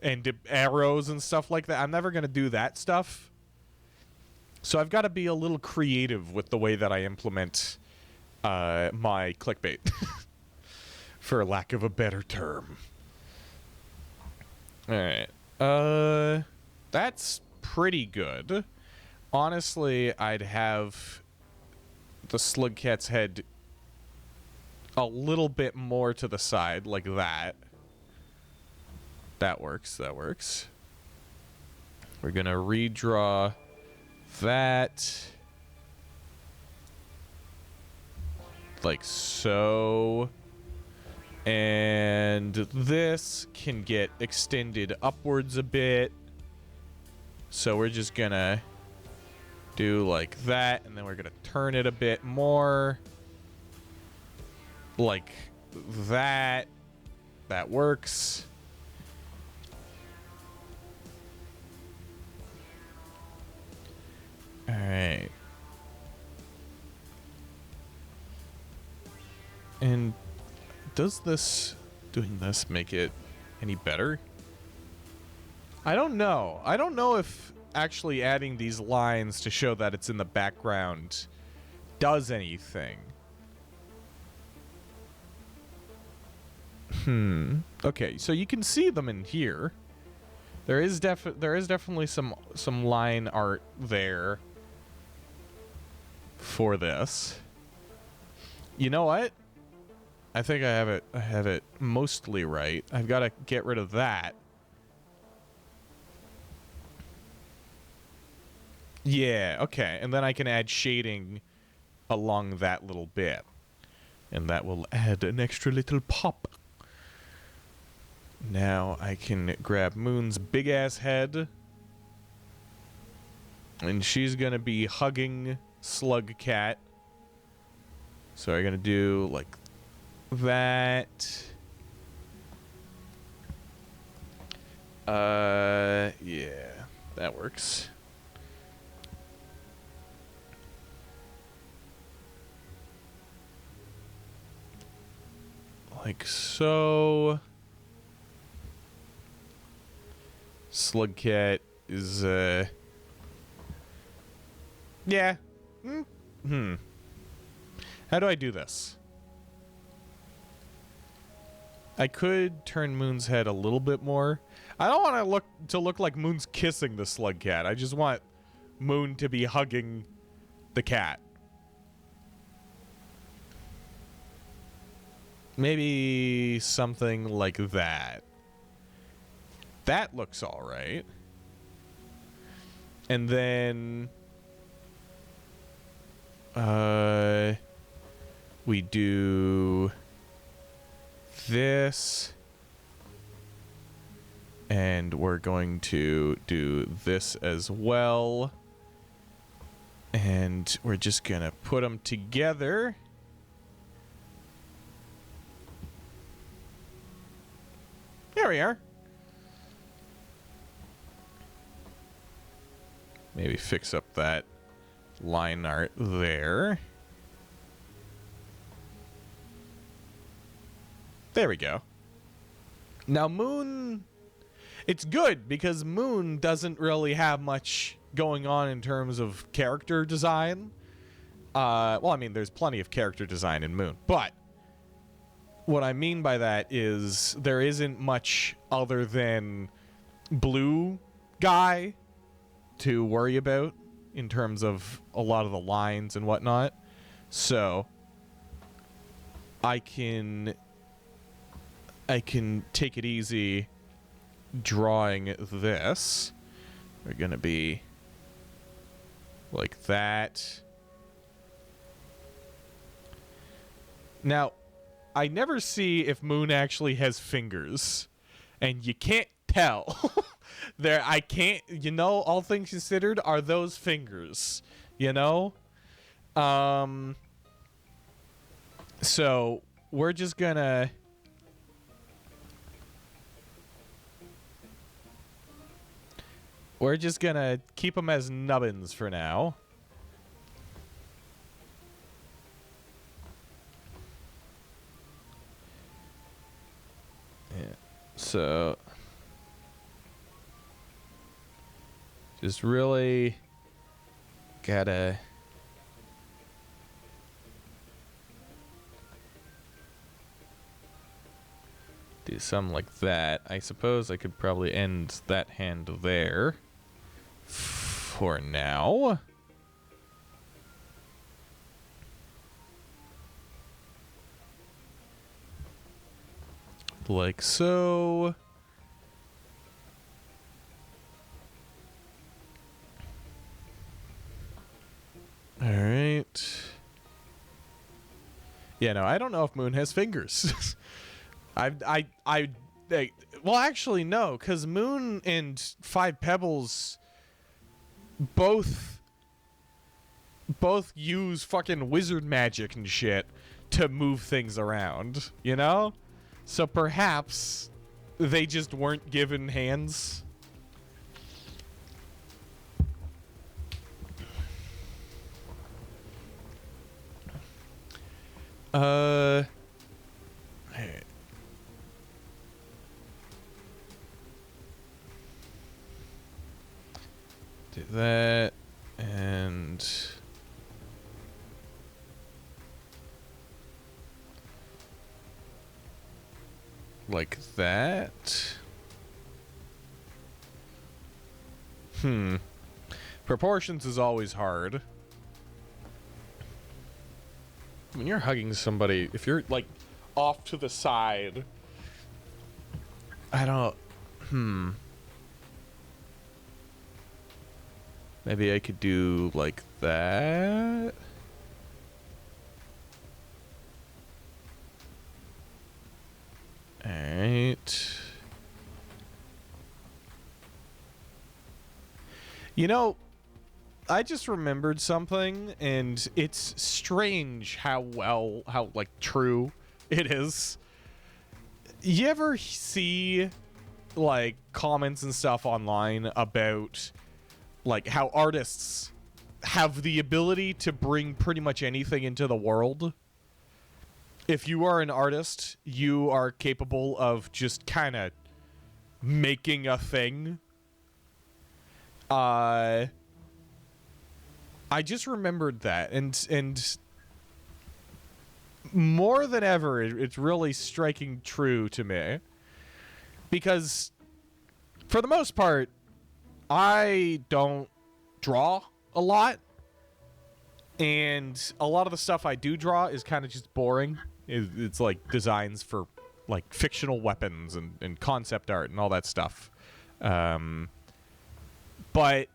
and arrows and stuff like that. I'm never going to do that stuff. So I've got to be a little creative with the way that I implement my clickbait, for lack of a better term. All right. That's pretty good. Honestly, I'd have the Slugcat's head a little bit more to the side, like that. That works, that works. We're gonna redraw that. Like so. And this can get extended upwards a bit. So we're just gonna do like that, and then we're gonna turn it a bit more. Like that. That works. All right. And does doing this make it any better? I don't know. I don't know if actually adding these lines to show that it's in the background does anything. Okay, so you can see them in here. There is definitely some line art there for this. You know what? I think I have it mostly right. I've got to get rid of that. Yeah, okay. And then I can add shading along that little bit. And that will add an extra little pop. Now I can grab Moon's big-ass head. And she's going to be hugging Slugcat. So I'm going to do like that. Yeah, that works. Like so. Slugcat is, yeah. How do I do this? I could turn Moon's head a little bit more. I don't want to look like Moon's kissing the Slugcat. I just want Moon to be hugging the cat. Maybe something like that. That looks all right. And then we do this, and we're going to do this as well, and we're just gonna put them together. There we are. Maybe fix up that line art there. There we go. Now Moon, it's good because Moon doesn't really have much going on in terms of character design. Well, I mean, there's plenty of character design in Moon, but what I mean by that is there isn't much other than blue guy to worry about in terms of a lot of the lines and whatnot. So I can take it easy drawing this. We're gonna be like that. Now, I never see if Moon actually has fingers, and you can't tell. I can't, all things considered, are those fingers, So we're just gonna keep them as nubbins for now. Yeah. So just really gotta do something like that. I suppose I could probably end that hand there for now. Like so. All right. Yeah, no, I don't know if Moon has fingers. Well, actually, no, because Moon and Five Pebbles both use fucking wizard magic and shit to move things around, So perhaps they just weren't given hands. Alright. Do that, and like that. Proportions is always hard. When you're hugging somebody, if you're like off to the side, I don't. Maybe I could do like that. Alright. I just remembered something, and it's strange how true it is. You ever see, like, comments and stuff online about, like, how artists have the ability to bring pretty much anything into the world? If you are an artist, you are capable of just kind of making a thing. I just remembered that, and more than ever, it's really striking true to me. Because, for the most part, I don't draw a lot. And a lot of the stuff I do draw is kind of just boring. It's like designs for like fictional weapons and concept art and all that stuff. But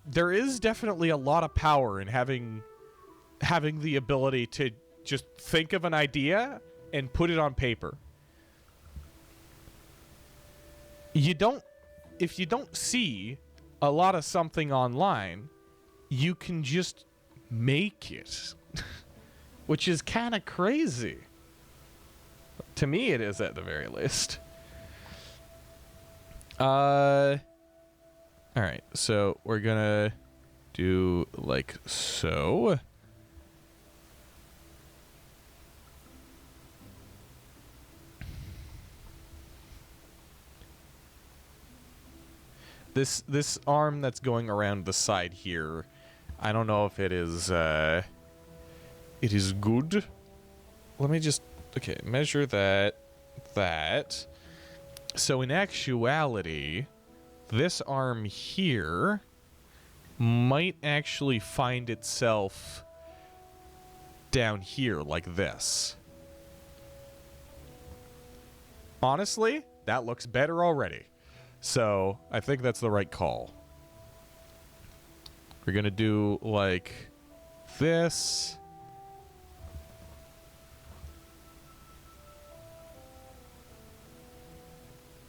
there is definitely a lot of power in having the ability to just think of an idea and put it on paper. If you don't see a lot of something online, you can just make it. Which is kind of crazy. To me, it is at the very least. Alright, so we're gonna do like so. This arm that's going around the side here, I don't know if it is good. Let me just measure that. So in actuality, this arm here might actually find itself down here like this. Honestly, that looks better already. So I think that's the right call. We're going to do like this.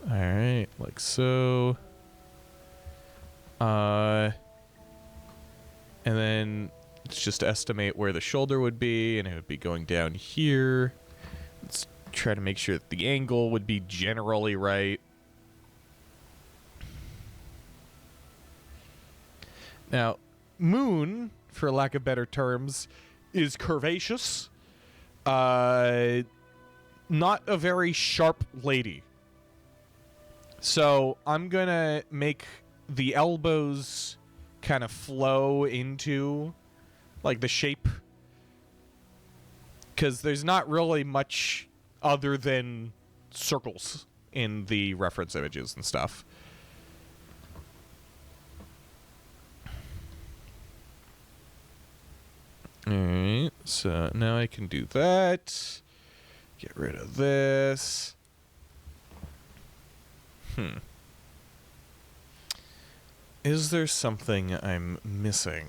All right, like so. And then let's just estimate where the shoulder would be, and it would be going down here. Let's try to make sure that the angle would be generally right. Now, Moon, for lack of better terms, is curvaceous. Not a very sharp lady. So I'm going to make the elbows kind of flow into like the shape, because there's not really much other than circles in the reference images and stuff. Alright, so now I can do that. Get rid of this. Is there something I'm missing?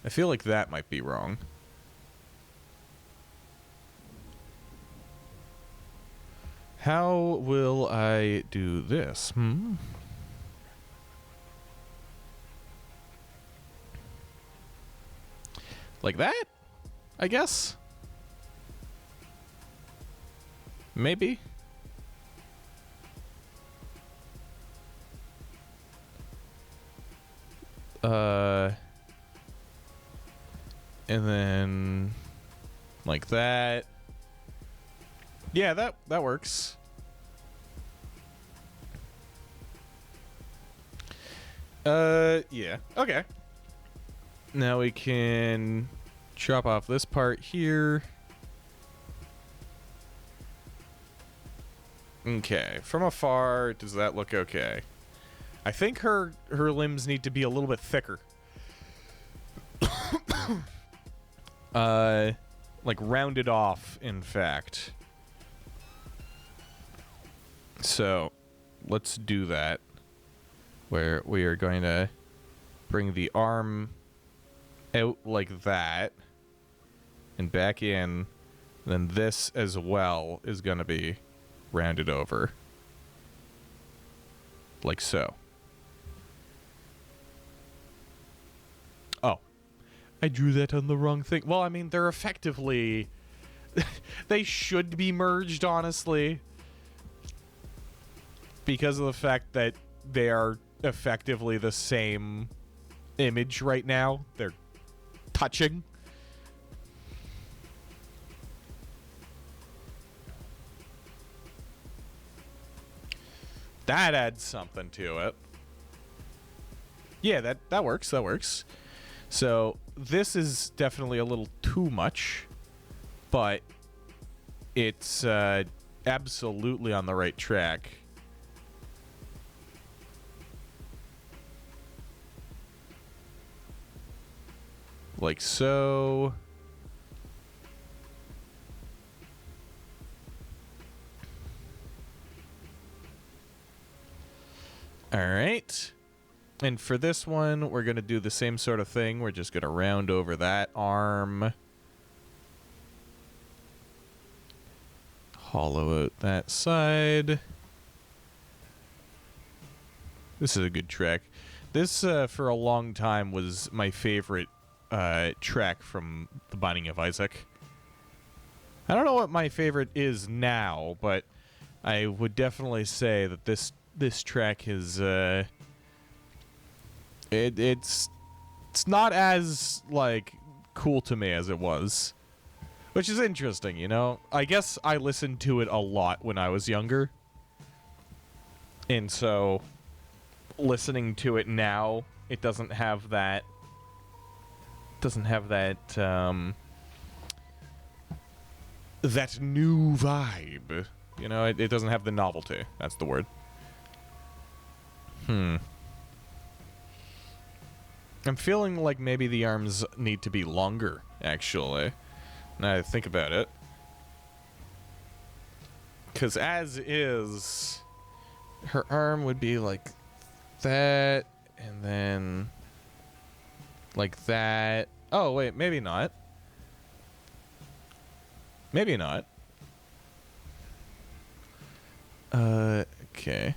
I feel like that might be wrong. How will I do this? Like that? I guess? Maybe? And then like that. Yeah, that works. Yeah. Okay. Now we can chop off this part here. Okay. From afar, does that look okay? I think her limbs need to be a little bit thicker. Like rounded off, in fact. So, let's do that. Where we are going to bring the arm out like that and back in. Then this as well is going to be rounded over. Like so. Oh. I drew that on the wrong thing. Well, I mean, they're effectively... they should be merged, honestly. Because of the fact that they are effectively the same image right now. They're touching. That adds something to it. Yeah, that works. That works. So this is definitely a little too much, but it's absolutely on the right track. Like so. All right. And for this one, we're going to do the same sort of thing. We're just going to round over that arm. Hollow out that side. This is a good track. This, for a long time, was my favorite track from The Binding of Isaac. I don't know what my favorite is now, but I would definitely say that this track is... It's not as, like, cool to me as it was. Which is interesting, you know? I guess I listened to it a lot when I was younger. And so, listening to it now, it doesn't have that... that new vibe. You know, it doesn't have the novelty. That's the word. I'm feeling like maybe the arms need to be longer, actually. Now that I think about it. Because as is, her arm would be like that, and then like that. Oh, wait, maybe not. Maybe not. Okay.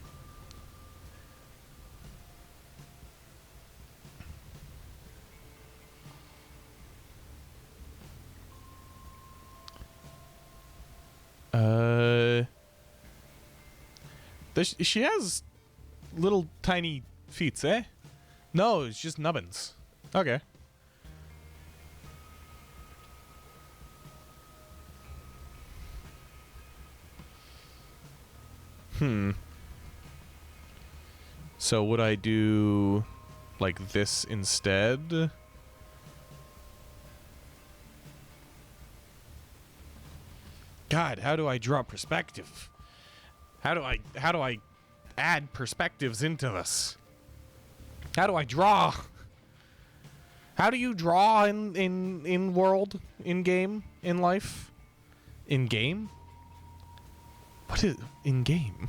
She has little tiny feet, eh? No, it's just nubbins. Okay. So would I do like this instead? God, how do I draw perspective? How do I add perspectives into this? How do I draw? How do you draw in world, in game, in life? In game? What is in game?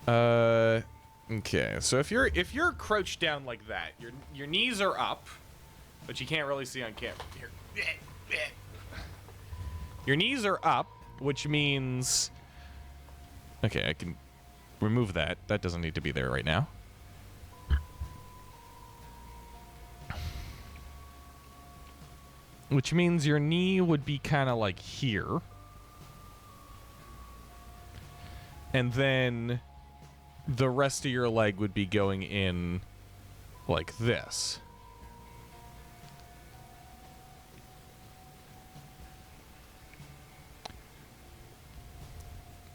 Okay. So if you're crouched down like that, your knees are up, but you can't really see on camera. Here. Your knees are up, which means... Okay, I can remove that. That doesn't need to be there right now. Which means your knee would be kind of like here. And then the rest of your leg would be going in like this.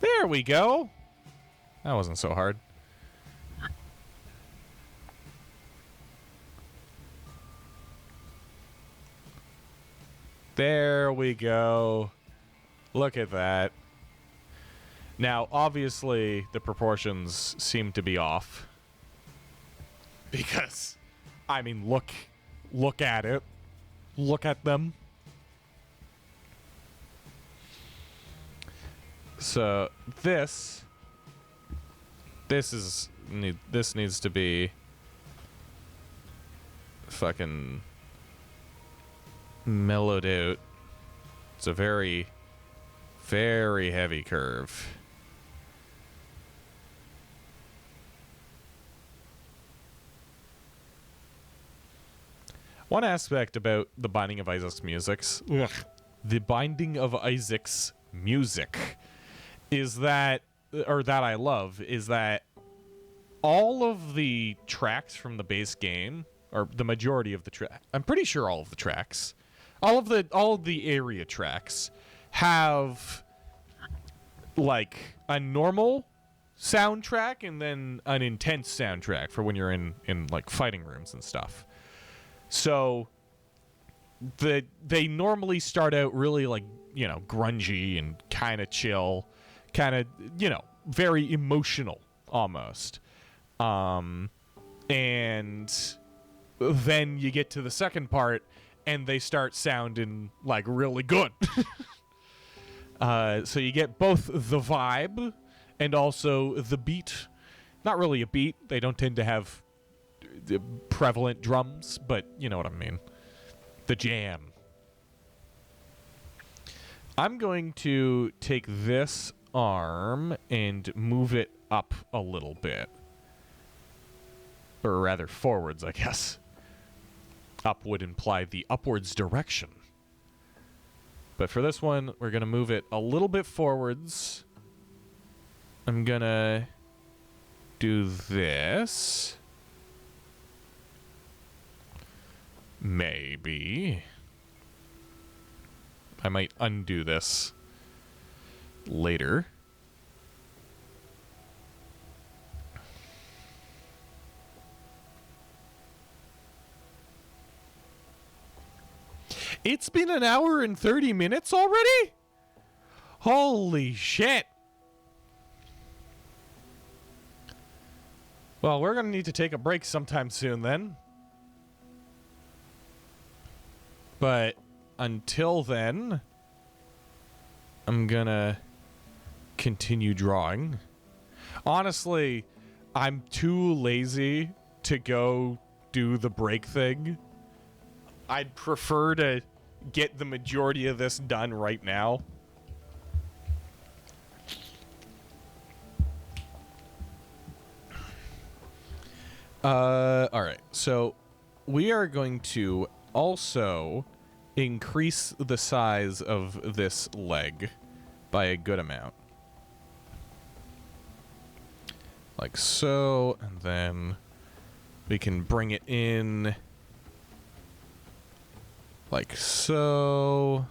There we go. That wasn't so hard. There we go. Look at that. Now, obviously, the proportions seem to be off. Because, I mean, look at it. Look at them. So, this needs to be fucking mellowed out. It's a very, very heavy curve. One aspect about the Binding of Isaac's musics, the Binding of Isaac's music, is that, or that I love, is that all of the tracks from the base game, or the majority of the track, I'm pretty sure all of the tracks, all of the area tracks have like a normal soundtrack and then an intense soundtrack for when you're in like fighting rooms and stuff. So they normally start out really like, you know, grungy and kind of chill, kind of, you know, very emotional almost. And then you get to the second part and they start sounding like really good. So you get both the vibe and also the beat. Not really a beat. They don't tend to have prevalent drums, but you know what I mean. The jam. I'm going to take this arm and move it up a little bit. Or rather forwards, I guess. Up would imply the upwards direction. But for this one, we're going to move it a little bit forwards. I'm going to do this. Maybe. I might undo this later. It's been an hour and 30 minutes already? Holy shit. Well, we're going to need to take a break sometime soon then. But until then, I'm going to continue drawing. Honestly, I'm too lazy to go do the break thing. I'd prefer to get the majority of this done right now. Alright, so we are going to also increase the size of this leg by a good amount. Like so, and then we can bring it in like so.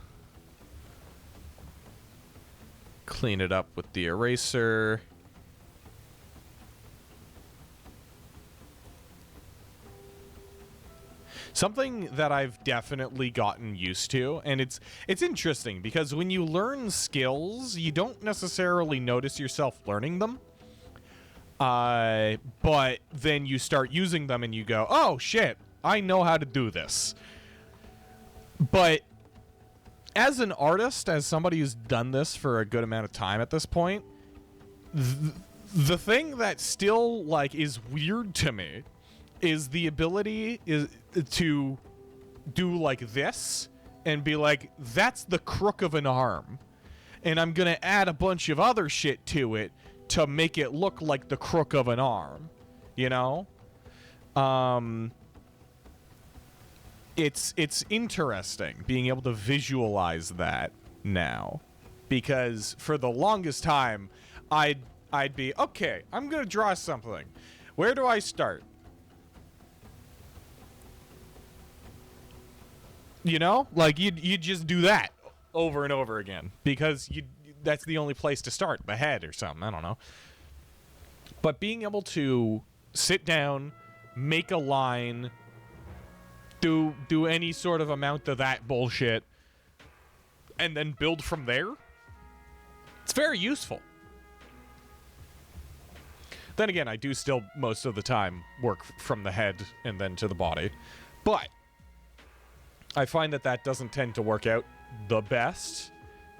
Clean it up with the eraser. Something that I've definitely gotten used to, and it's interesting because when you learn skills, you don't necessarily notice yourself learning them. But then you start using them and you go, oh shit, I know how to do this. But as an artist, as somebody who's done this for a good amount of time at this point, the thing that still like is weird to me is the ability is to do like this and be like, that's the crook of an arm, and I'm gonna add a bunch of other shit to it to make it look like the crook of an arm, you know? It's interesting being able to visualize that now, because for the longest time I'd be, okay, I'm gonna draw something. Where do I start? You know, like you just do that over and over again because that's the only place to start, the head or something, I don't know. But being able to sit down, make a line, do any sort of amount of that bullshit, and then build from there, it's very useful. Then again, I do still most of the time work from the head and then to the body, but I find that doesn't tend to work out the best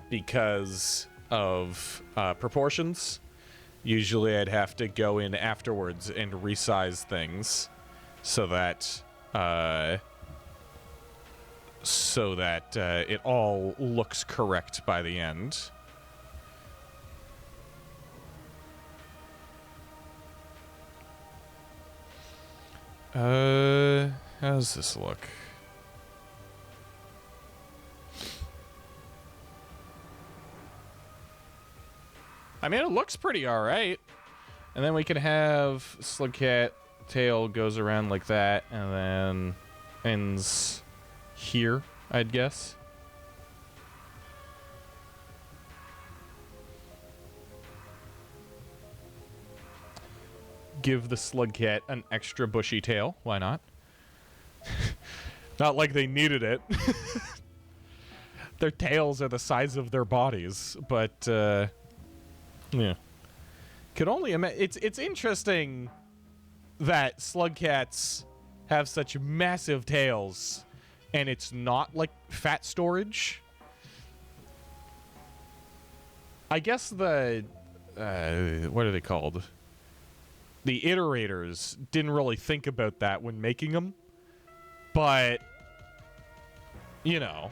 because of proportions. Usually I'd have to go in afterwards and resize things so that it all looks correct by the end. How does this look? I mean, it looks pretty alright. And then we can have Slugcat tail goes around like that and then ends here, I'd guess. Give the Slugcat an extra bushy tail. Why not? Not like they needed it. Their tails are the size of their bodies, but yeah. Could only imagine. It's interesting that Slugcats have such massive tails, and it's not like fat storage. I guess the what are they called? The iterators didn't really think about that when making them, but you know,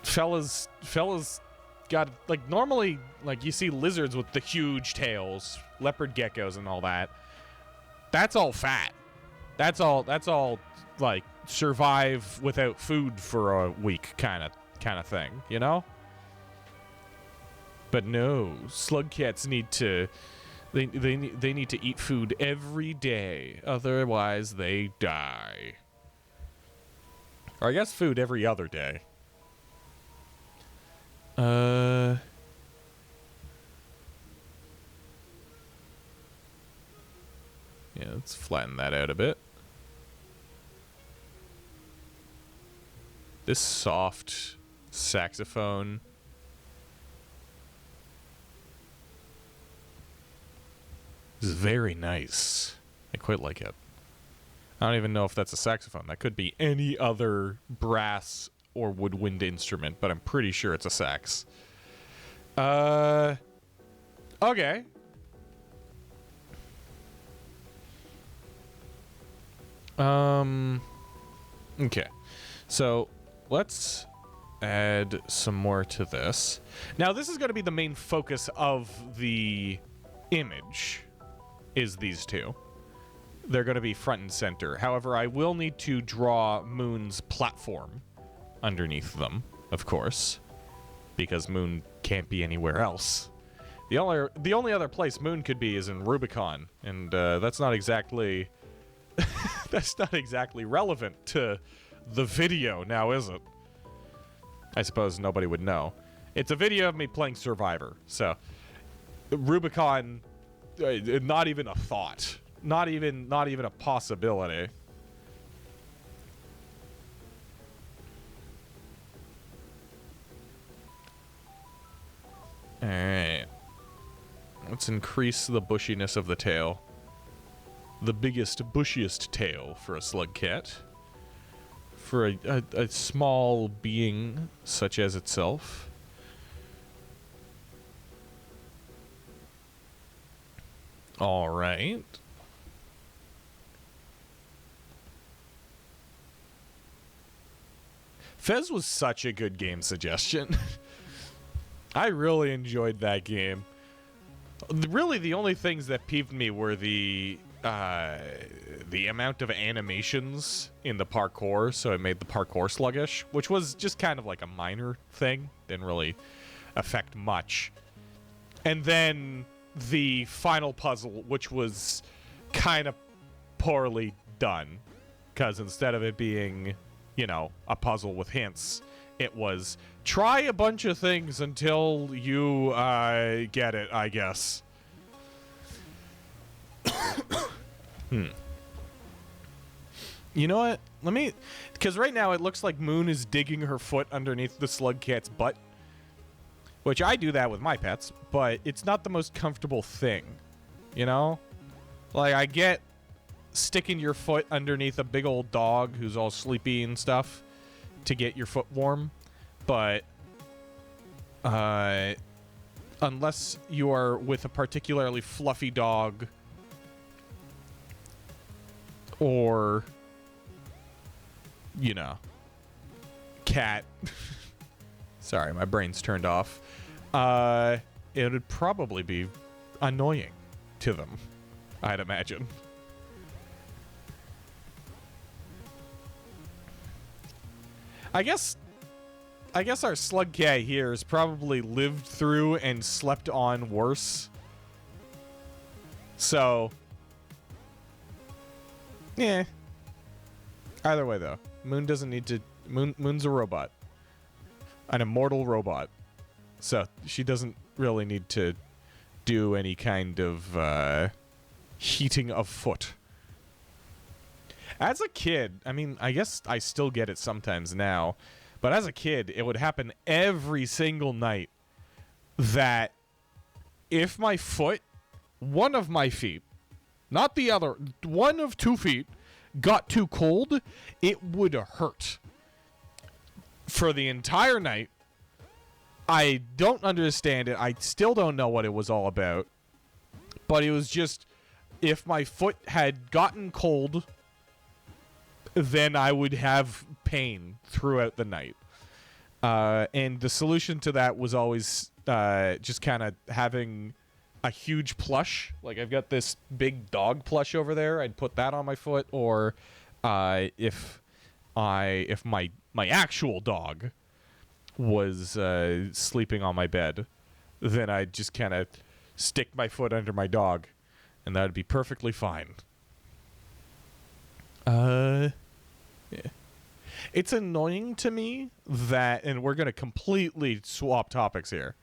fellas got, like, normally, like, you see lizards with the huge tails, leopard geckos and all that. That's all fat. That's all like survive without food for a week kind of thing, you know? But no, Slugcats need to they need to eat food every day, otherwise they die. Or I guess food every other day. Yeah, let's flatten that out a bit. This soft saxophone. This is very nice. I quite like it. I don't even know if that's a saxophone. That could be any other brass or woodwind instrument, but I'm pretty sure it's a sax. Okay. Okay. So, let's add some more to this. Now, this is going to be the main focus of the image, is these two. They're going to be front and center. However, I will need to draw Moon's platform underneath them, of course, because Moon can't be anywhere else. The only other place Moon could be is in Rubicon, and that's not exactly that's not exactly relevant to the video, now is it? I suppose nobody would know. It's a video of me playing Survivor, so Rubicon, not even a thought. Not even a possibility. Alright. Let's increase the bushiness of the tail. The biggest, bushiest tail for a slug cat. For a small being such as itself. Alright. Fez was such a good game suggestion. I really enjoyed that game. Really, the only things that peeved me were the amount of animations in the parkour, so it made the parkour sluggish, which was just kind of like a minor thing. Didn't really affect much. And then the final puzzle, which was kind of poorly done, because instead of it being, you know, a puzzle with hints, it was try a bunch of things until you get it, I guess. You know what? Let me... Because right now it looks like Moon is digging her foot underneath the slug cat's butt. Which I do that with my pets, but it's not the most comfortable thing. You know? Like, I get sticking your foot underneath a big old dog who's all sleepy and stuff to get your foot warm, but unless you are with a particularly fluffy dog or, you know, cat. Sorry, my brain's turned off. It would probably be annoying to them, I'd imagine. I guess our slug cat here has probably lived through and slept on worse. So, yeah. Either way, though, Moon doesn't need to... Moon's a robot. An immortal robot. So, she doesn't really need to do any kind of heating of foot. As a kid, I mean, I guess I still get it sometimes now, but as a kid, it would happen every single night that if my foot, one of my feet, not the other, one of 2 feet, got too cold, it would hurt. For the entire night. I don't understand it. I still don't know what it was all about. But it was just, if my foot had gotten cold, then I would have pain throughout the night. And the solution to that was always just kind of having a huge plush. Like, I've got this big dog plush over there. I'd put that on my foot. Or if my actual dog was sleeping on my bed, then I'd just kind of stick my foot under my dog, and that'd be perfectly fine. Yeah. It's annoying to me that, and we're going to completely swap topics here.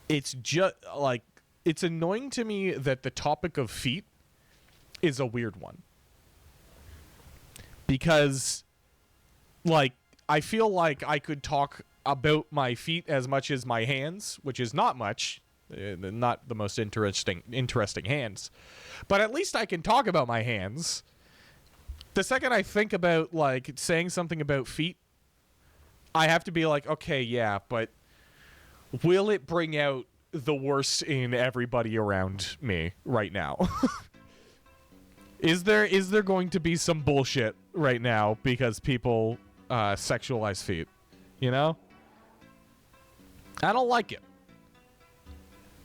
It's just, like, it's annoying to me that the topic of feet is a weird one. Because, like, I feel like I could talk about my feet as much as my hands, which is not much, Not the most interesting hands. But at least I can talk about my hands. The second I think about, like, saying something about feet, I have to be like, okay, yeah, but will it bring out the worst in everybody around me right now? Is there going to be some bullshit right now because people sexualize feet? You know? I don't like it.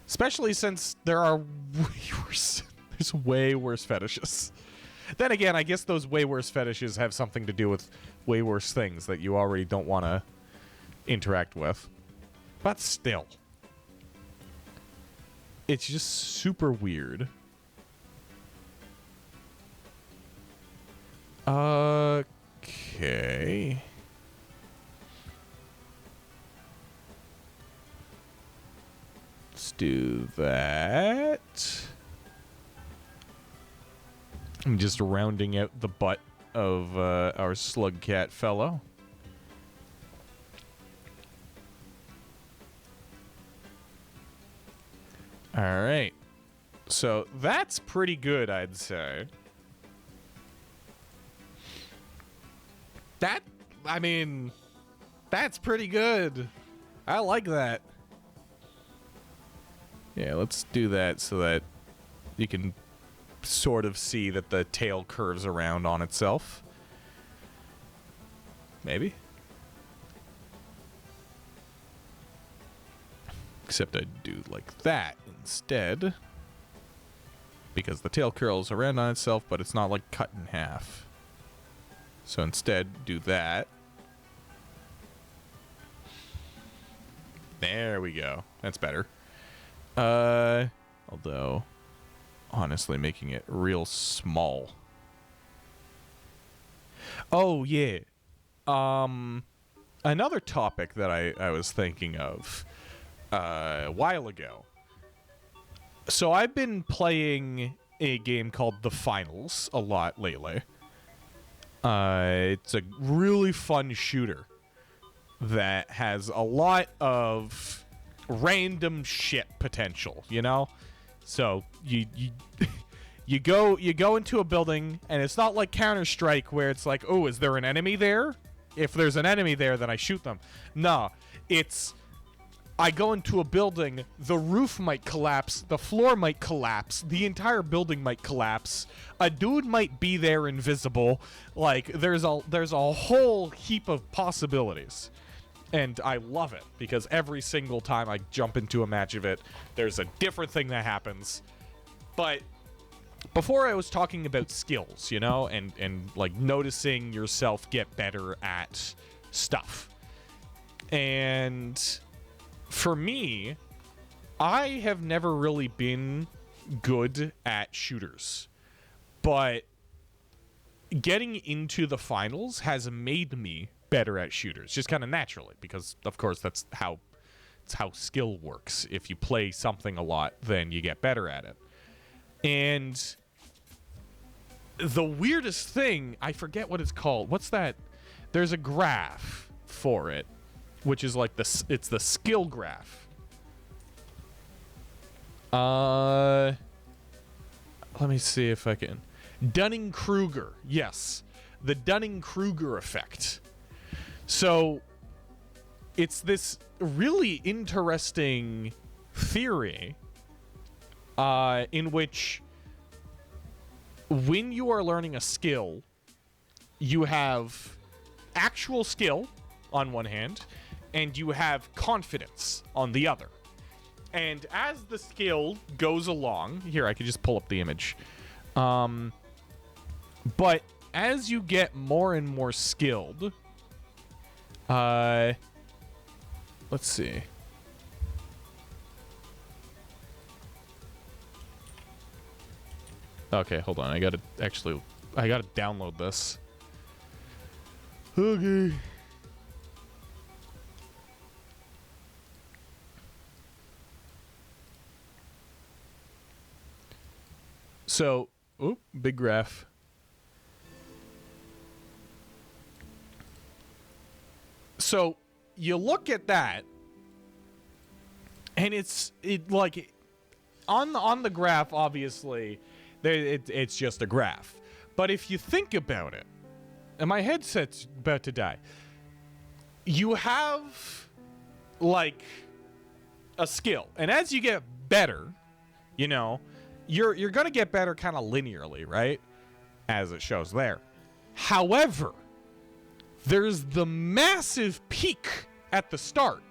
Especially since there are there's way worse fetishes. Then again, I guess those way worse fetishes have something to do with way worse things that you already don't want to interact with. But still. It's just super weird. Okay. Let's do that. I'm just rounding out the butt of our slug cat fellow. All right. So that's pretty good, I'd say. I mean, that's pretty good. I like that. Yeah, let's do that so that you can sort of see that the tail curves around on itself. Maybe. Except I'd do like that instead. Because the tail curls around on itself, but it's not like cut in half. So instead, do that. There we go. That's better. Although, honestly, making it real small. Oh, yeah. Another topic that I was thinking of a while ago. So I've been playing a game called The Finals a lot lately. It's a really fun shooter that has a lot of random shit potential, you know? So you you go into a building, and it's not like Counter-Strike where it's like, oh, is there an enemy there? If there's an enemy there, then I shoot them. No, it's I go into a building, the roof might collapse, the floor might collapse, the entire building might collapse, a dude might be there invisible. Like, there's a whole heap of possibilities. And I love it, because every single time I jump into a match of it, there's a different thing that happens. But before I was talking about skills, you know, and like noticing yourself get better at stuff. And for me, I have never really been good at shooters, but getting into the finals has made me better at shooters, just kind of naturally, because of course it's how skill works. If you play something a lot, then you get better at it. And the weirdest thing, I forget what it's called. What's that? There's a graph for it, which is like it's the skill graph. Let me see if I can. Dunning-Kruger. Yes. The Dunning-Kruger effect. So it's this really interesting theory in which when you are learning a skill, you have actual skill on one hand, and you have confidence on the other. And as the skill goes along, here, I could just pull up the image. But as you get more and more skilled, let's see. Okay, hold on. I gotta download this. Okay. So, big graph. So, you look at that, And on the graph, obviously, it's just a graph. But if you think about it, and my headset's about to die, you have like a skill, and as you get better, you know, you're gonna get better kind of linearly, right? As it shows there. However, there's the massive peak at the start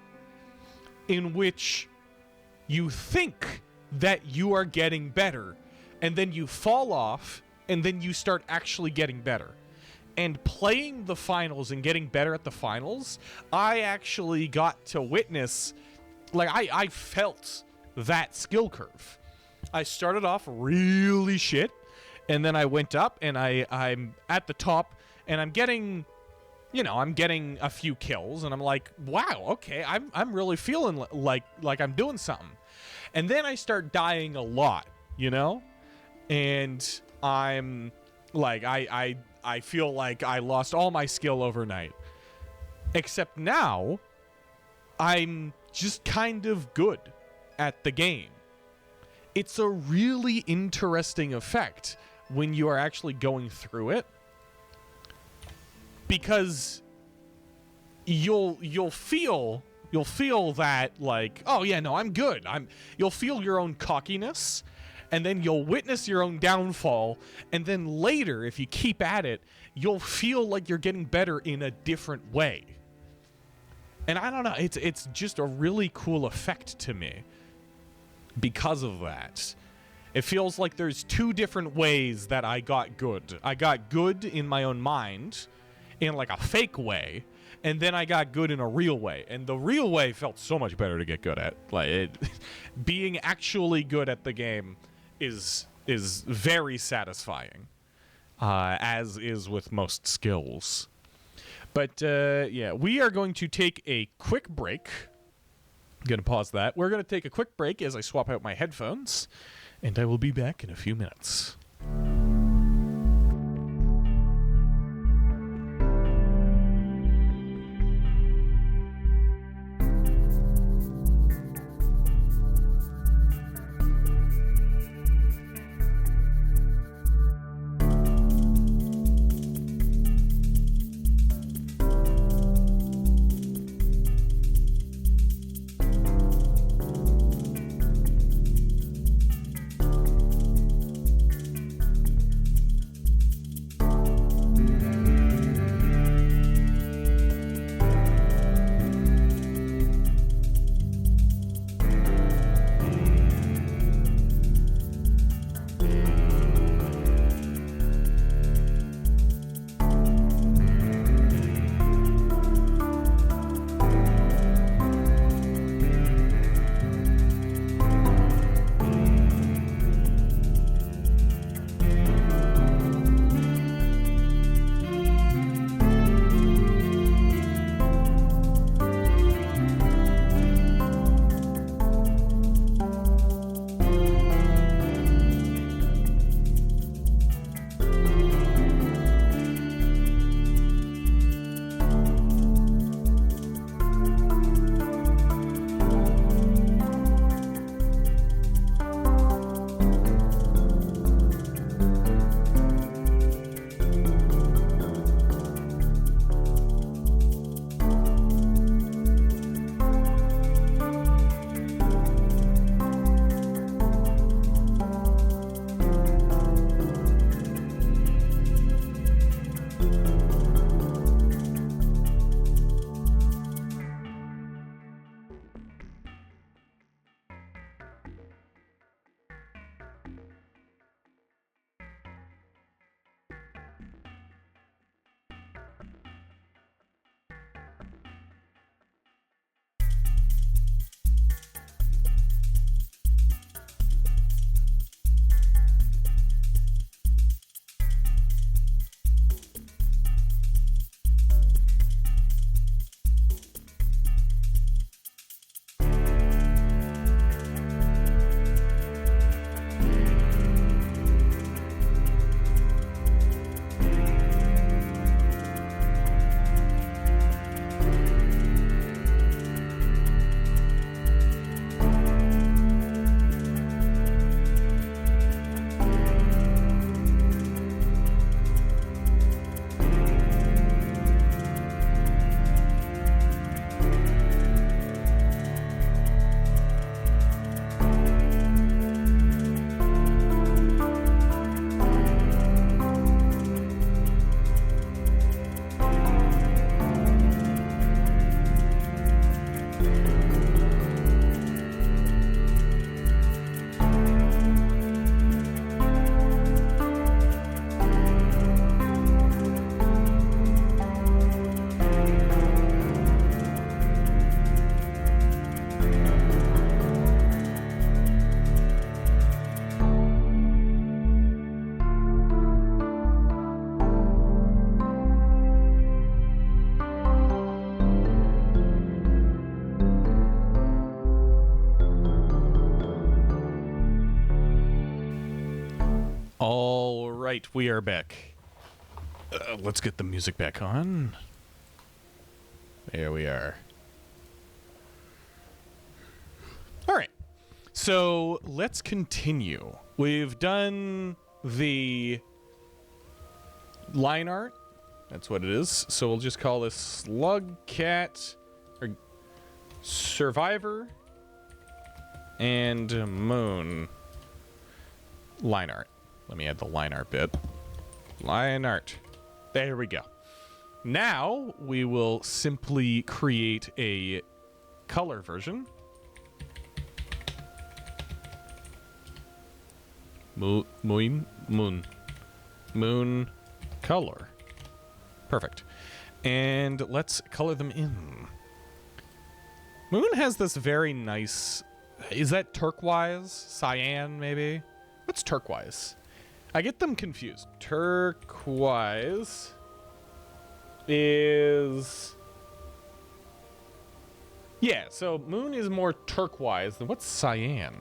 in which you think that you are getting better, and then you fall off, and then you start actually getting better. And playing the finals and getting better at the finals, I actually got to witness, like, I felt that skill curve. I started off really shit, and then I went up, and I'm at the top, and I'm getting a few kills, and I'm like, wow, okay, I'm really feeling like I'm doing something. And then I start dying a lot, you know? And I'm like, I feel like I lost all my skill overnight. Except now, I'm just kind of good at the game. It's a really interesting effect when you are actually going through it, because you'll feel that, like, oh yeah, no, I'm good. You'll feel your own cockiness, and then you'll witness your own downfall, and then later, if you keep at it, you'll feel like you're getting better in a different way. And I don't know, it's just a really cool effect to me because of that. It feels like there's two different ways that I got good. I got good in my own mind, in like a fake way, and then I got good in a real way. And the real way felt so much better to get good at. Like, being actually good at the game is very satisfying, as is with most skills. But yeah, we are going to take a quick break. I'm going to pause that. We're going to take a quick break as I swap out my headphones, and I will be back in a few minutes. right, we are back. Let's get the music back on. There we are. All right. So let's continue. We've done the line art. That's what it is. So we'll just call this Slug Cat or Survivor and Moon line art. Let me add the line art bit. Line art. There we go. Now we will simply create a color version. Moon color. Perfect. And let's color them in. Moon has this very nice, is that turquoise? Cyan, maybe? What's turquoise? I get them confused. Turquoise is... Yeah, so Moon is more turquoise than what's cyan?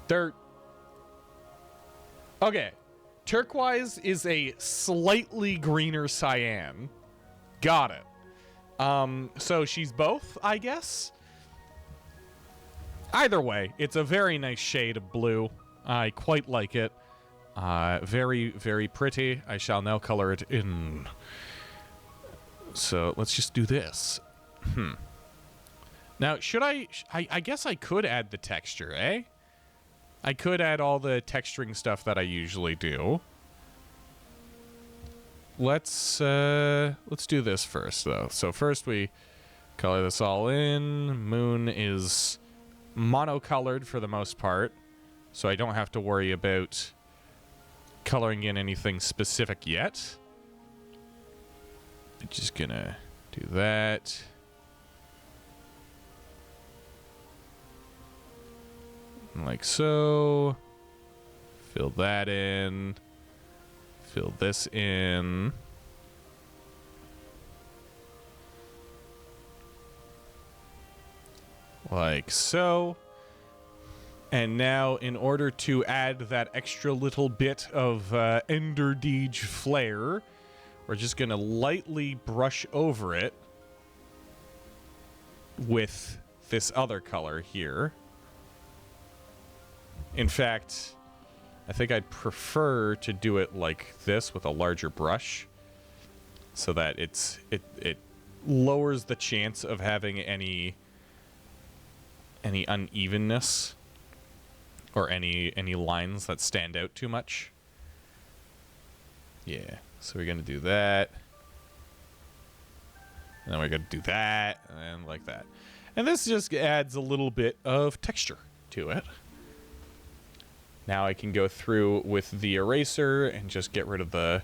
They're... Okay. Turquoise is a slightly greener cyan. Got it. So she's both, I guess? Either way, it's a very nice shade of blue. I quite like it. Very, very pretty. I shall now color it in. So let's just do this. Now, should I guess I could add the texture, eh? I could add all the texturing stuff that I usually do. Let's do this first, though. So first we color this all in. Moon is monocolored for the most part, so I don't have to worry about coloring in anything specific yet. I'm just gonna do that. Like so. Fill that in. Fill this in. Like so. And now, in order to add that extra little bit of Enderdeej flair, we're just going to lightly brush over it with this other color here. In fact, I think I'd prefer to do it like this with a larger brush so that it lowers the chance of having any unevenness or any lines that stand out too much. Yeah, so we're gonna do that. And then we're gonna do that, and like that. And this just adds a little bit of texture to it. Now I can go through with the eraser and just get rid of the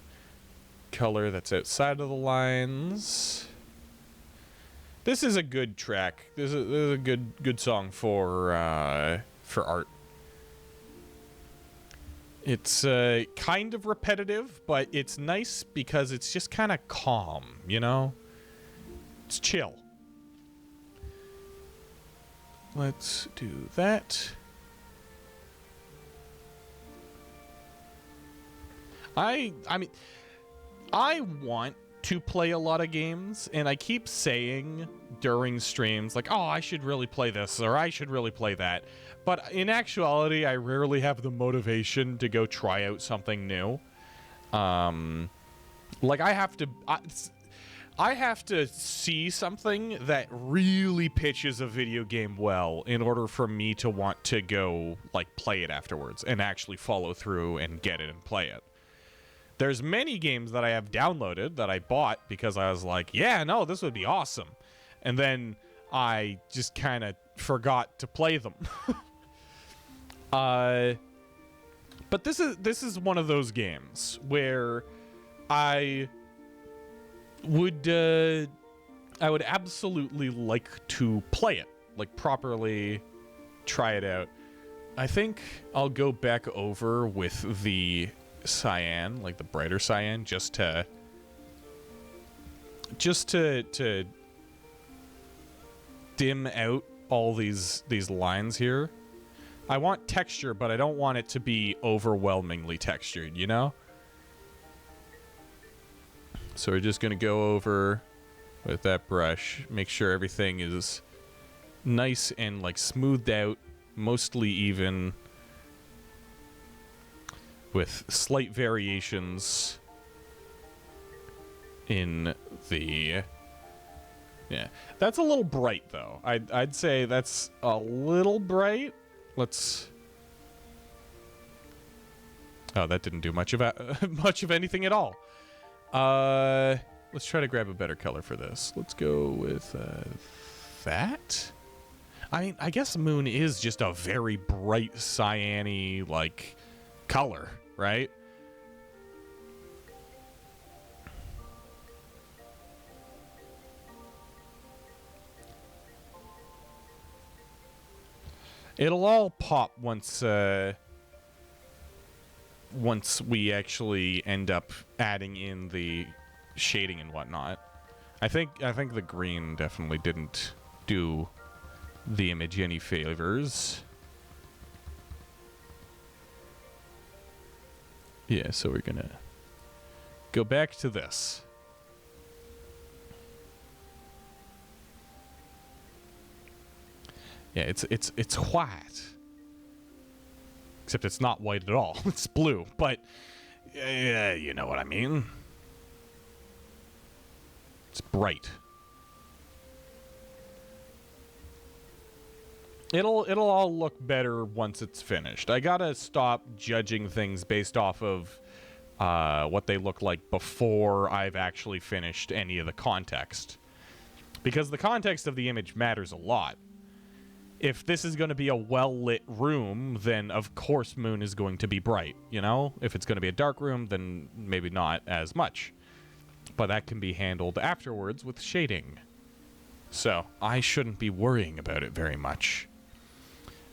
color that's outside of the lines. This is a good track. This is a good song for art. It's kind of repetitive, but it's nice because it's just kind of calm, you know? It's chill. Let's do that. I mean, I want to play a lot of games, and I keep saying during streams, like, oh, I should really play this, or I should really play that. But in actuality, I rarely have the motivation to go try out something new. Like, I have to see something that really pitches a video game well in order for me to want to go, like, play it afterwards and actually follow through and get it and play it. There's many games that I have downloaded that I bought because I was like, yeah, no, this would be awesome. And then I just kind of forgot to play them. But this is one of those games where I would absolutely like to play it, like properly try it out. I think I'll go back over with the cyan, like the brighter cyan, just to dim out all these lines here. I want texture, but I don't want it to be overwhelmingly textured, you know? So we're just going to go over with that brush, make sure everything is nice and like smoothed out, mostly even, with slight variations in the... Yeah, that's a little bright though. I'd say that's a little bright. Let's... Oh, that didn't do much of anything at all. Let's try to grab a better color for this. Let's go with that. I mean, I guess moon is just a very bright cyan-y like color, right? It'll all pop once we actually end up adding in the shading and whatnot. I think the green definitely didn't do the image any favors. Yeah, so we're gonna go back to this. Yeah, it's white. Except it's not white at all. It's blue, but you know what I mean. It's bright. It'll all look better once it's finished. I gotta stop judging things based off of what they look like before I've actually finished any of the context. Because the context of the image matters a lot. If this is going to be a well-lit room, then of course moon is going to be bright, you know? If it's going to be a dark room, then maybe not as much. But that can be handled afterwards with shading. So, I shouldn't be worrying about it very much.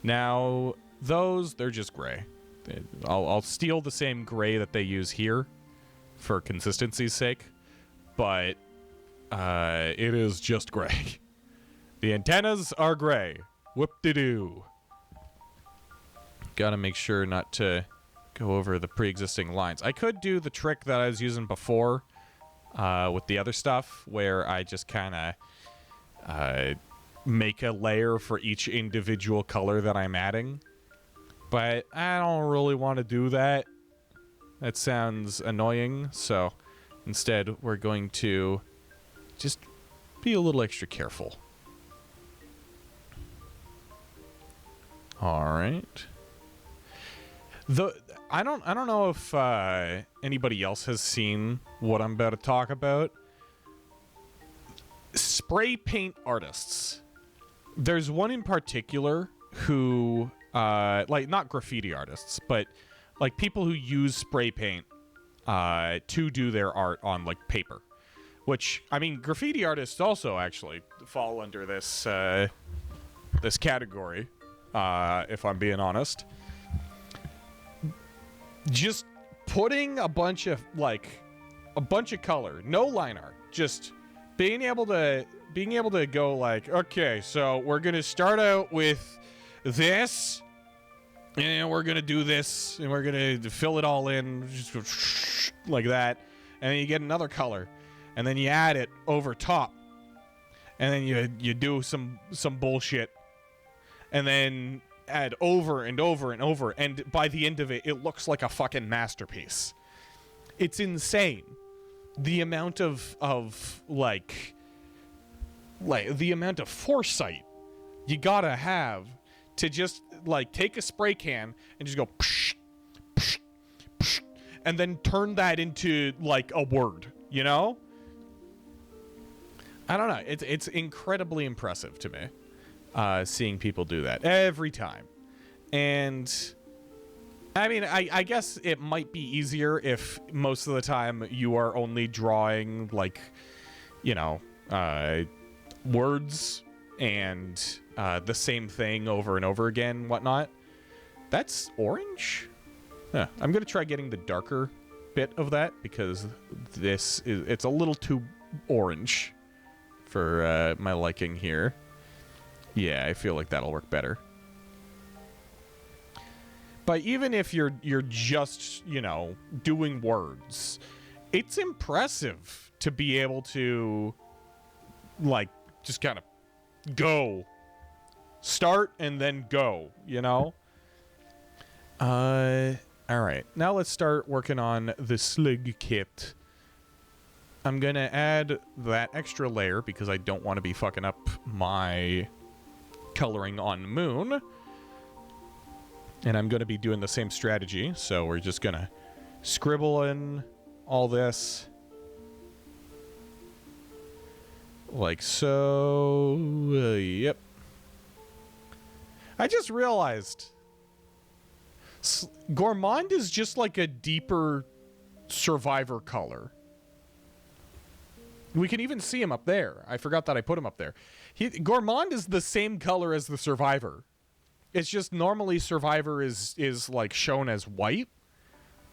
Now, those, they're just gray. I'll steal the same gray that they use here for consistency's sake, but it is just gray. The antennas are gray. Whoop-de-doo. Gotta make sure not to go over the pre-existing lines. I could do the trick that I was using before with the other stuff, where I just kind of make a layer for each individual color that I'm adding. But I don't really want to do that. That sounds annoying, so instead we're going to just be a little extra careful. All right. I don't know if anybody else has seen what I'm about to talk about. Spray paint artists. There's one in particular who, like, not graffiti artists, but like people who use spray paint to do their art on like paper. Which, I mean, graffiti artists also actually fall under this this category. If I'm being honest, just putting a bunch of color, no line art, just being able to go like, okay, so we're gonna start out with this, and we're gonna do this, and we're gonna fill it all in just like that, and then you get another color, and then you add it over top, and then you do some bullshit. And then add over and over and over, and by the end of it, it looks like a fucking masterpiece. It's insane. The amount of like the amount of foresight you gotta have to just like take a spray can and just go psh, psh, psh, and then turn that into like a word, you know? I don't know. It's incredibly impressive to me. Seeing people do that every time. And I mean, I guess it might be easier if most of the time you are only drawing like, you know, words and the same thing over and over again, whatnot. That's orange? Huh. I'm going to try getting the darker bit of that because it's a little too orange for my liking here. Yeah, I feel like that'll work better. But even if you're just, you know, doing words, it's impressive to be able to, like, just kind of go. Start and then go, you know? Alright. Now let's start working on the Slig kit. I'm gonna add that extra layer because I don't want to be fucking up my coloring on Moon. And I'm gonna be doing the same strategy, so we're just gonna scribble in all this. Like so. Yep. I just realized Gourmand is just like a deeper Survivor color. We can even see him up there. I forgot that I put him up there. Gourmand is the same color as the Survivor. It's just normally Survivor is like shown as white.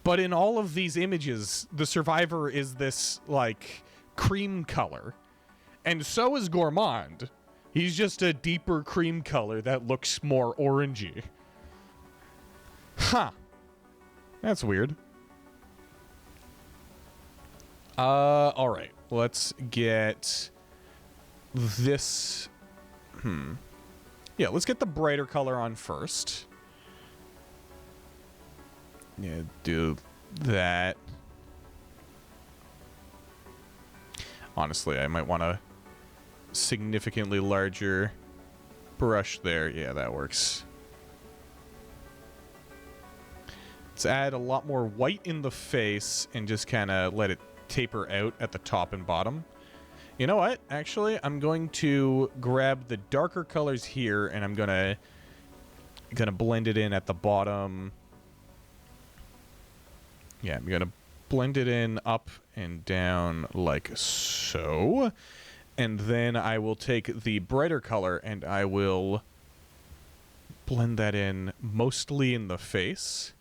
But in all of these images, the Survivor is this like cream color. And so is Gourmand. He's just a deeper cream color that looks more orangey. Huh. That's weird. Alright. Let's get this. Yeah, let's get the brighter color on first. Yeah, do that. Honestly, I might want a significantly larger brush there. Yeah, that works. Let's add a lot more white in the face and just kind of let it taper out at the top and bottom. You know what? Actually, I'm going to grab the darker colors here and I'm gonna blend it in at the bottom. Yeah, I'm gonna blend it in up and down like so. And then I will take the brighter color and I will blend that in mostly in the face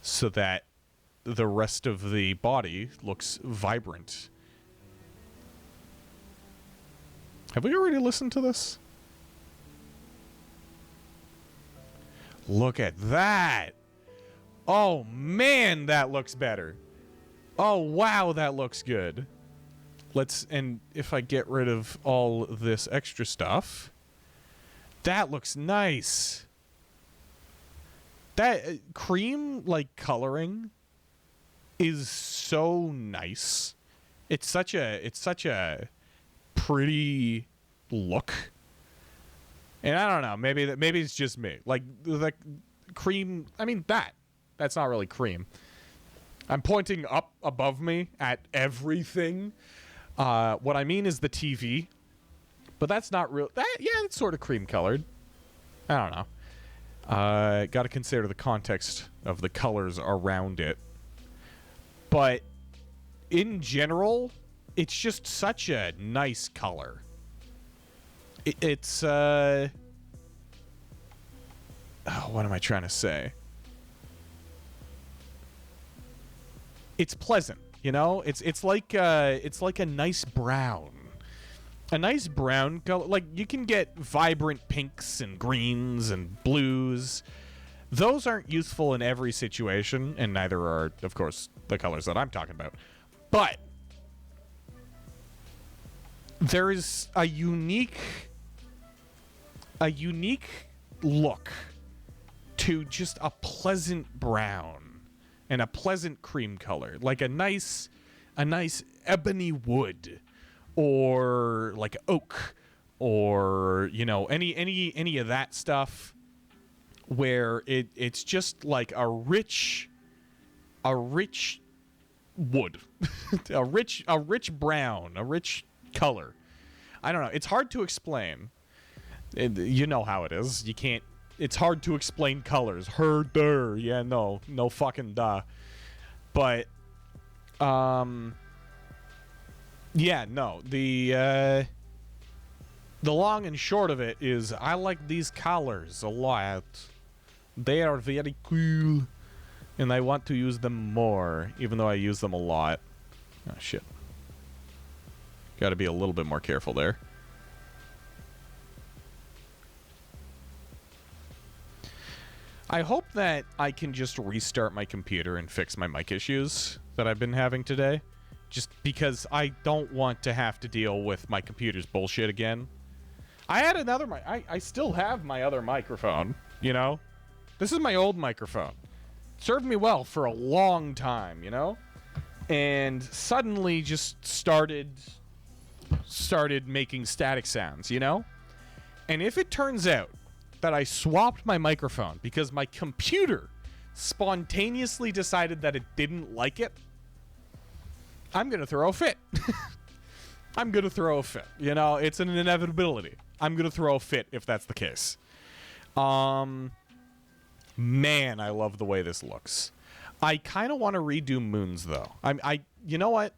so that the rest of the body looks vibrant. Have we already listened to this? Look at that! Oh man, that looks better. Oh wow, that looks good. And if I get rid of all this extra stuff, that looks nice. That cream like coloring is so nice. It's such a pretty look. And I don't know, maybe it's just me. Like the cream, I mean that's not really cream. I'm pointing up above me at everything. What I mean is the TV. But that's not real. Yeah, it's sort of cream colored. I don't know. Got to consider the context of the colors around it. But in general, it's just such a nice color. It's oh, what am I trying to say? It's pleasant, you know? It's like a nice brown. A nice brown color. Like, you can get vibrant pinks and greens and blues. Those aren't useful in every situation, and neither are, of course, the colors that I'm talking about. But there is a unique look to just a pleasant brown and a pleasant cream color, like a nice ebony wood, or like oak, or you know, any of that stuff, where it's just like a rich wood, a rich brown, a rich color. I don't know. It's hard to explain. You know how it is. You can't. It's hard to explain colors. Herder. Yeah, no fucking duh. But, yeah, no. The long and short of it is, I like these colors a lot. They are very cool, and I want to use them more, even though I use them a lot. Oh shit. Got to be a little bit more careful there. I hope that I can just restart my computer and fix my mic issues that I've been having today. Just because I don't want to have to deal with my computer's bullshit again. I had another mic. I still have my other microphone, you know? This is my old microphone. Served me well for a long time, you know? And suddenly just started making static sounds, you know? And if it turns out that I swapped my microphone because my computer spontaneously decided that it didn't like it, I'm going to throw a fit. I'm going to throw a fit. You know, it's an inevitability. I'm going to throw a fit if that's the case. Man, I love the way this looks. I kind of want to redo Moon's, though. You know what?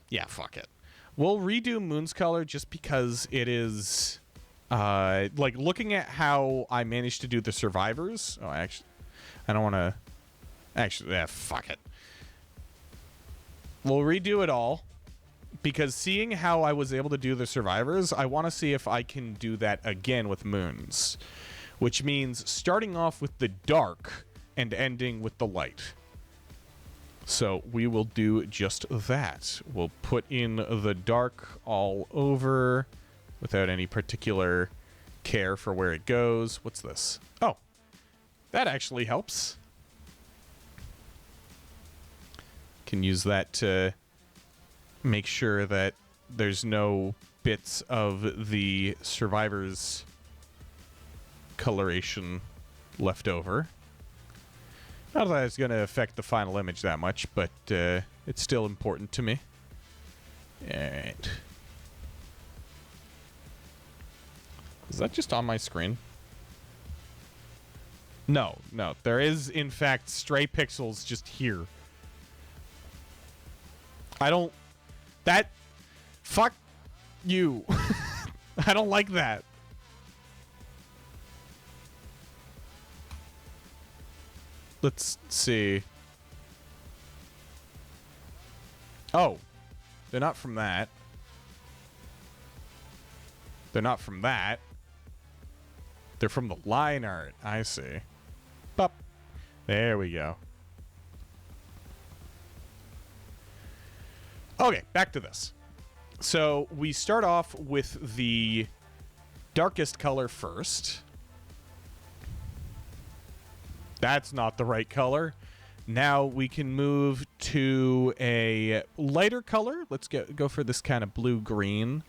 Yeah, fuck it. We'll redo Moon's color just because it is, like, looking at how I managed to do the Survivors. Oh, actually, I don't want to, actually, yeah, fuck it. We'll redo it all because seeing how I was able to do the Survivors, I want to see if I can do that again with Moon's, which means starting off with the dark and ending with the light. So we will do just that. We'll put in the dark all over without any particular care for where it goes. What's this? Oh, that actually helps. Can use that to make sure that there's no bits of the Survivors coloration left over. Not that it's going to affect the final image that much, but it's still important to me. Alright. Is that just on my screen? No. There is, in fact, stray pixels just here. Fuck you. I don't like that. Let's see. Oh. They're not from that. They're not from that. They're from the line art. I see. Bup. There we go. Okay, back to this. So we start off with the darkest color first. That's not the right color. Now we can move to a lighter color. Let's go for this kind of blue-green.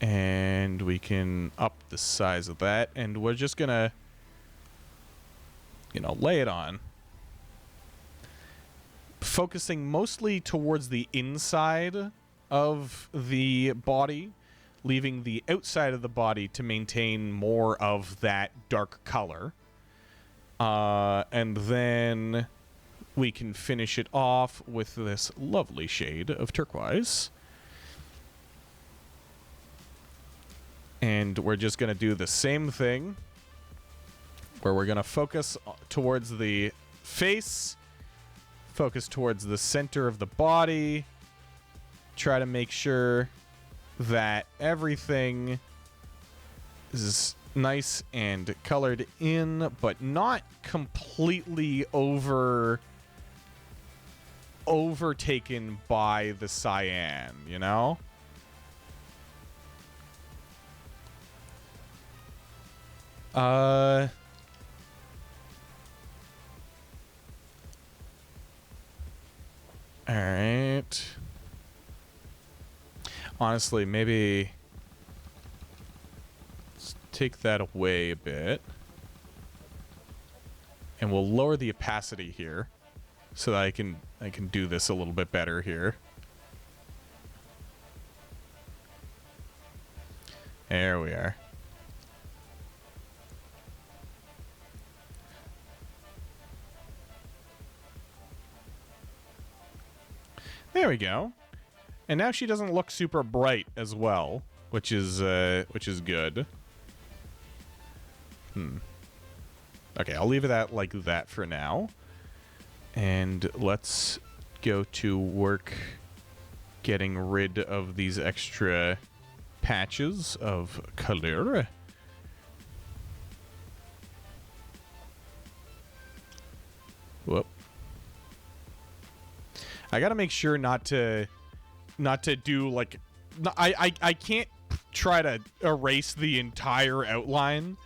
And we can up the size of that. And we're just going to, lay it on. Focusing mostly towards the inside of the body, leaving the outside of the body to maintain more of that dark color. And then we can finish it off with this lovely shade of turquoise. And we're just going to do the same thing, where we're going to focus towards the face, focus towards the center of the body, try to make sure that everything is nice and colored in, but not completely overtaken by the cyan, you know? All right. Honestly, maybe let's take that away a bit. And we'll lower the opacity here so that I can do this a little bit better here. There we are. There we go. And now she doesn't look super bright as well, which is good. Okay, I'll leave it at like that for now. And let's go to work getting rid of these extra patches of color. Whoop. I gotta make sure not to do like I can't try to erase the entire outline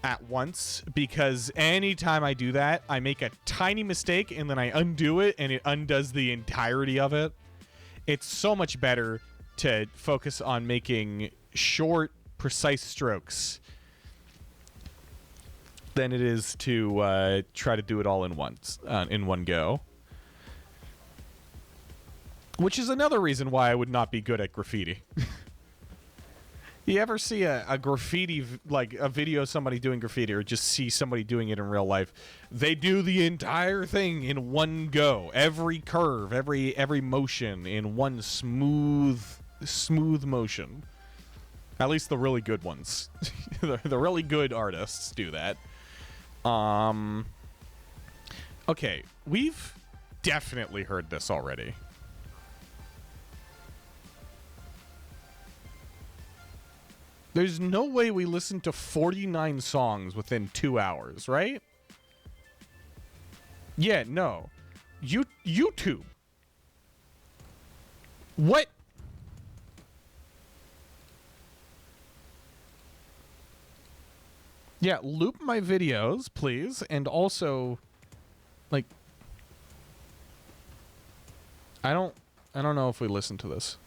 at once, because anytime I do that, I make a tiny mistake and then I undo it and it undoes the entirety of it. It's so much better to focus on making short, precise strokes than it is to try to do it all in one go. Which is another reason why I would not be good at graffiti. You ever see a graffiti, like a video of somebody doing graffiti, or just see somebody doing it in real life? They do the entire thing in one go. Every curve, every motion in one smooth motion. At least the really good ones. The really good artists do that. Okay, we've definitely heard this already. There's no way we listened to 49 songs within 2 hours, right? Yeah, no. YouTube. What? Yeah, loop my videos, please, and also, like, I don't know if we listened to this.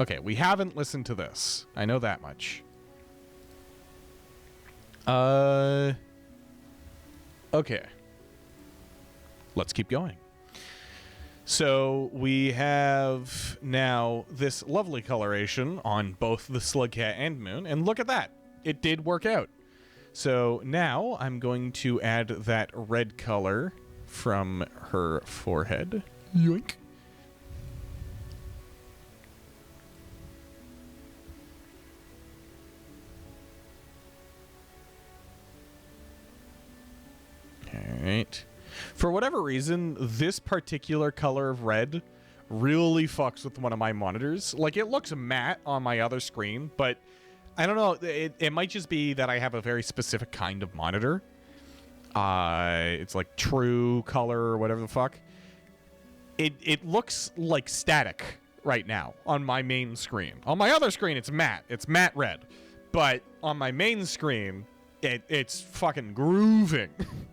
Okay, we haven't listened to this. I know that much. Okay. Let's keep going. So we have now this lovely coloration on both the Slugcat and Moon, and look at that. It did work out. So now I'm going to add that red color from her forehead. Yoink. Alright. For whatever reason, this particular color of red really fucks with one of my monitors. Like, it looks matte on my other screen, but I don't know. It might just be that I have a very specific kind of monitor. It's like true color or whatever the fuck. It looks like static right now on my main screen. On my other screen, it's matte. It's matte red. But on my main screen, it's fucking grooving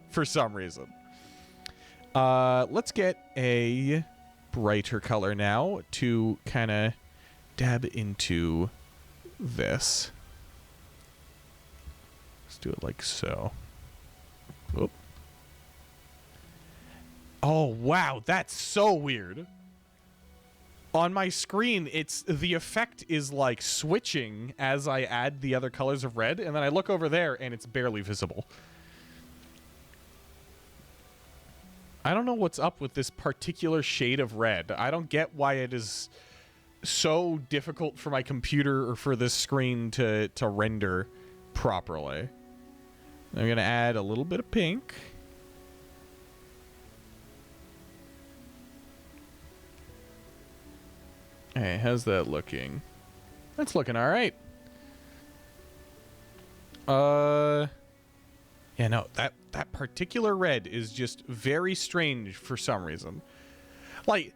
for some reason. Let's get a brighter color now to kind of dab into this. Let's do it like so. Oop. Oh, wow, that's so weird. On my screen, the effect is like switching as I add the other colors of red, and then I look over there and it's barely visible. I don't know what's up with this particular shade of red. I don't get why it is so difficult for my computer or for this screen to render properly. I'm going to add a little bit of pink. Hey, how's that looking? That's looking all right. Yeah, no, that particular red is just very strange for some reason. Like,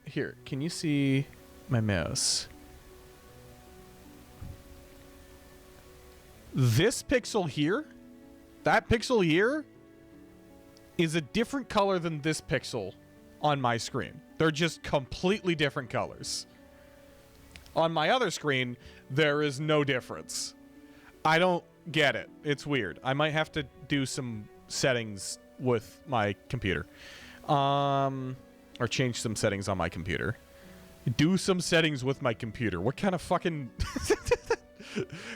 here, can you see my mouse? This pixel here, that pixel here, is a different color than this pixel on my screen. They're just completely different colors. On my other screen, there is no difference. I don't get it. It's weird. I might have to do some settings with my computer. Or change some settings on my computer. Do some settings with my computer. What kind of fucking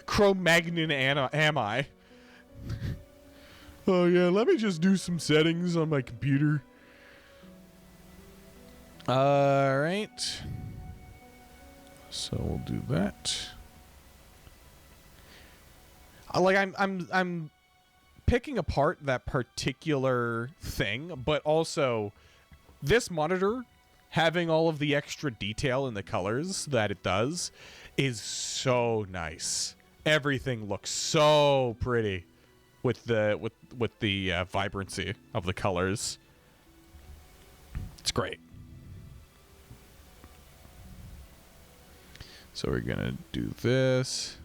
Cro-Magnon am I? Oh yeah, let me just do some settings on my computer. Alright. So we'll do that. Like, I'm picking apart that particular thing, but also this monitor having all of the extra detail in the colors that it does is so nice. Everything looks so pretty. with the vibrancy of the colors. It's great. So we're gonna do this.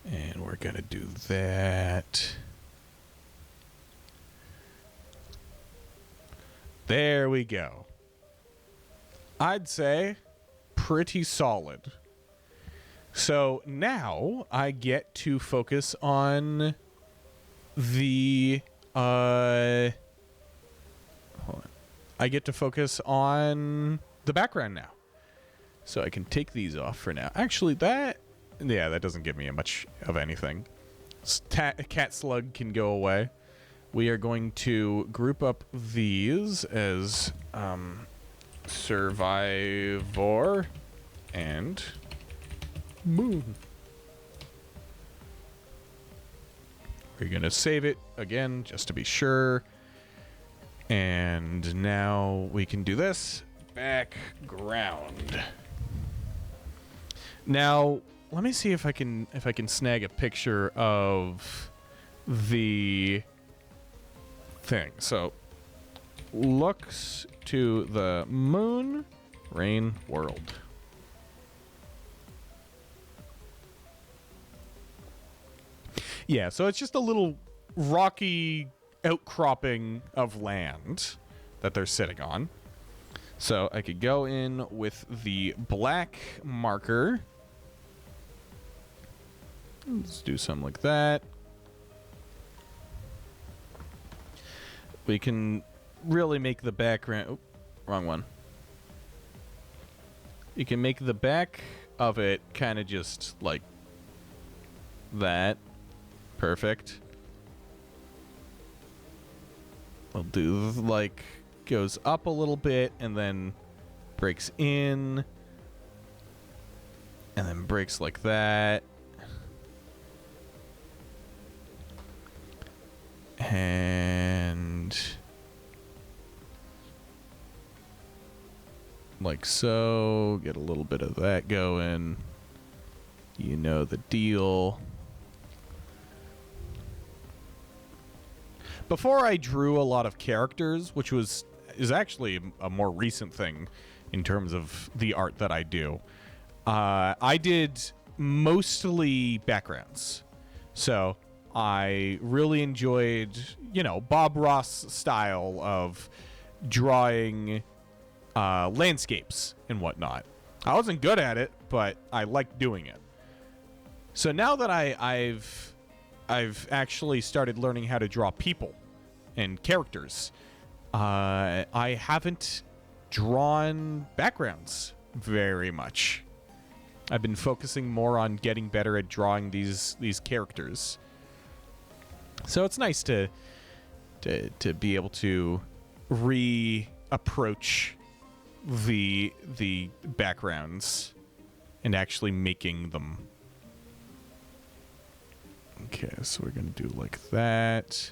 And we're gonna do that. There we go. I'd say pretty solid. So now I get to focus on the hold on. I get to focus on the background now. So I can take these off for now. Actually, that doesn't give me much of anything. Cat slug can go away. We are going to group up these as Survivor and Moon. We're going to save it again just to be sure. And now we can do this. Background. Now, let me see if I can snag a picture of the thing. So, looks to the moon, rain, world. Yeah, so it's just a little rocky outcropping of land that they're sitting on. So I could go in with the black marker. Let's do something like that. We can really make the background... Oh, wrong one. You can make the back of it kind of just like that. Perfect. I'll do like goes up a little bit and then breaks in and then breaks like that. And like so, get a little bit of that going. You know the deal. Before I drew a lot of characters, which is actually a more recent thing in terms of the art that I do, I did mostly backgrounds. So I really enjoyed, Bob Ross style of drawing landscapes and whatnot. I wasn't good at it, but I liked doing it. So now that I've actually started learning how to draw people and characters, I haven't drawn backgrounds very much. I've been focusing more on getting better at drawing these characters. So it's nice to be able to reapproach the backgrounds and actually making them. Okay, so we're gonna do like that.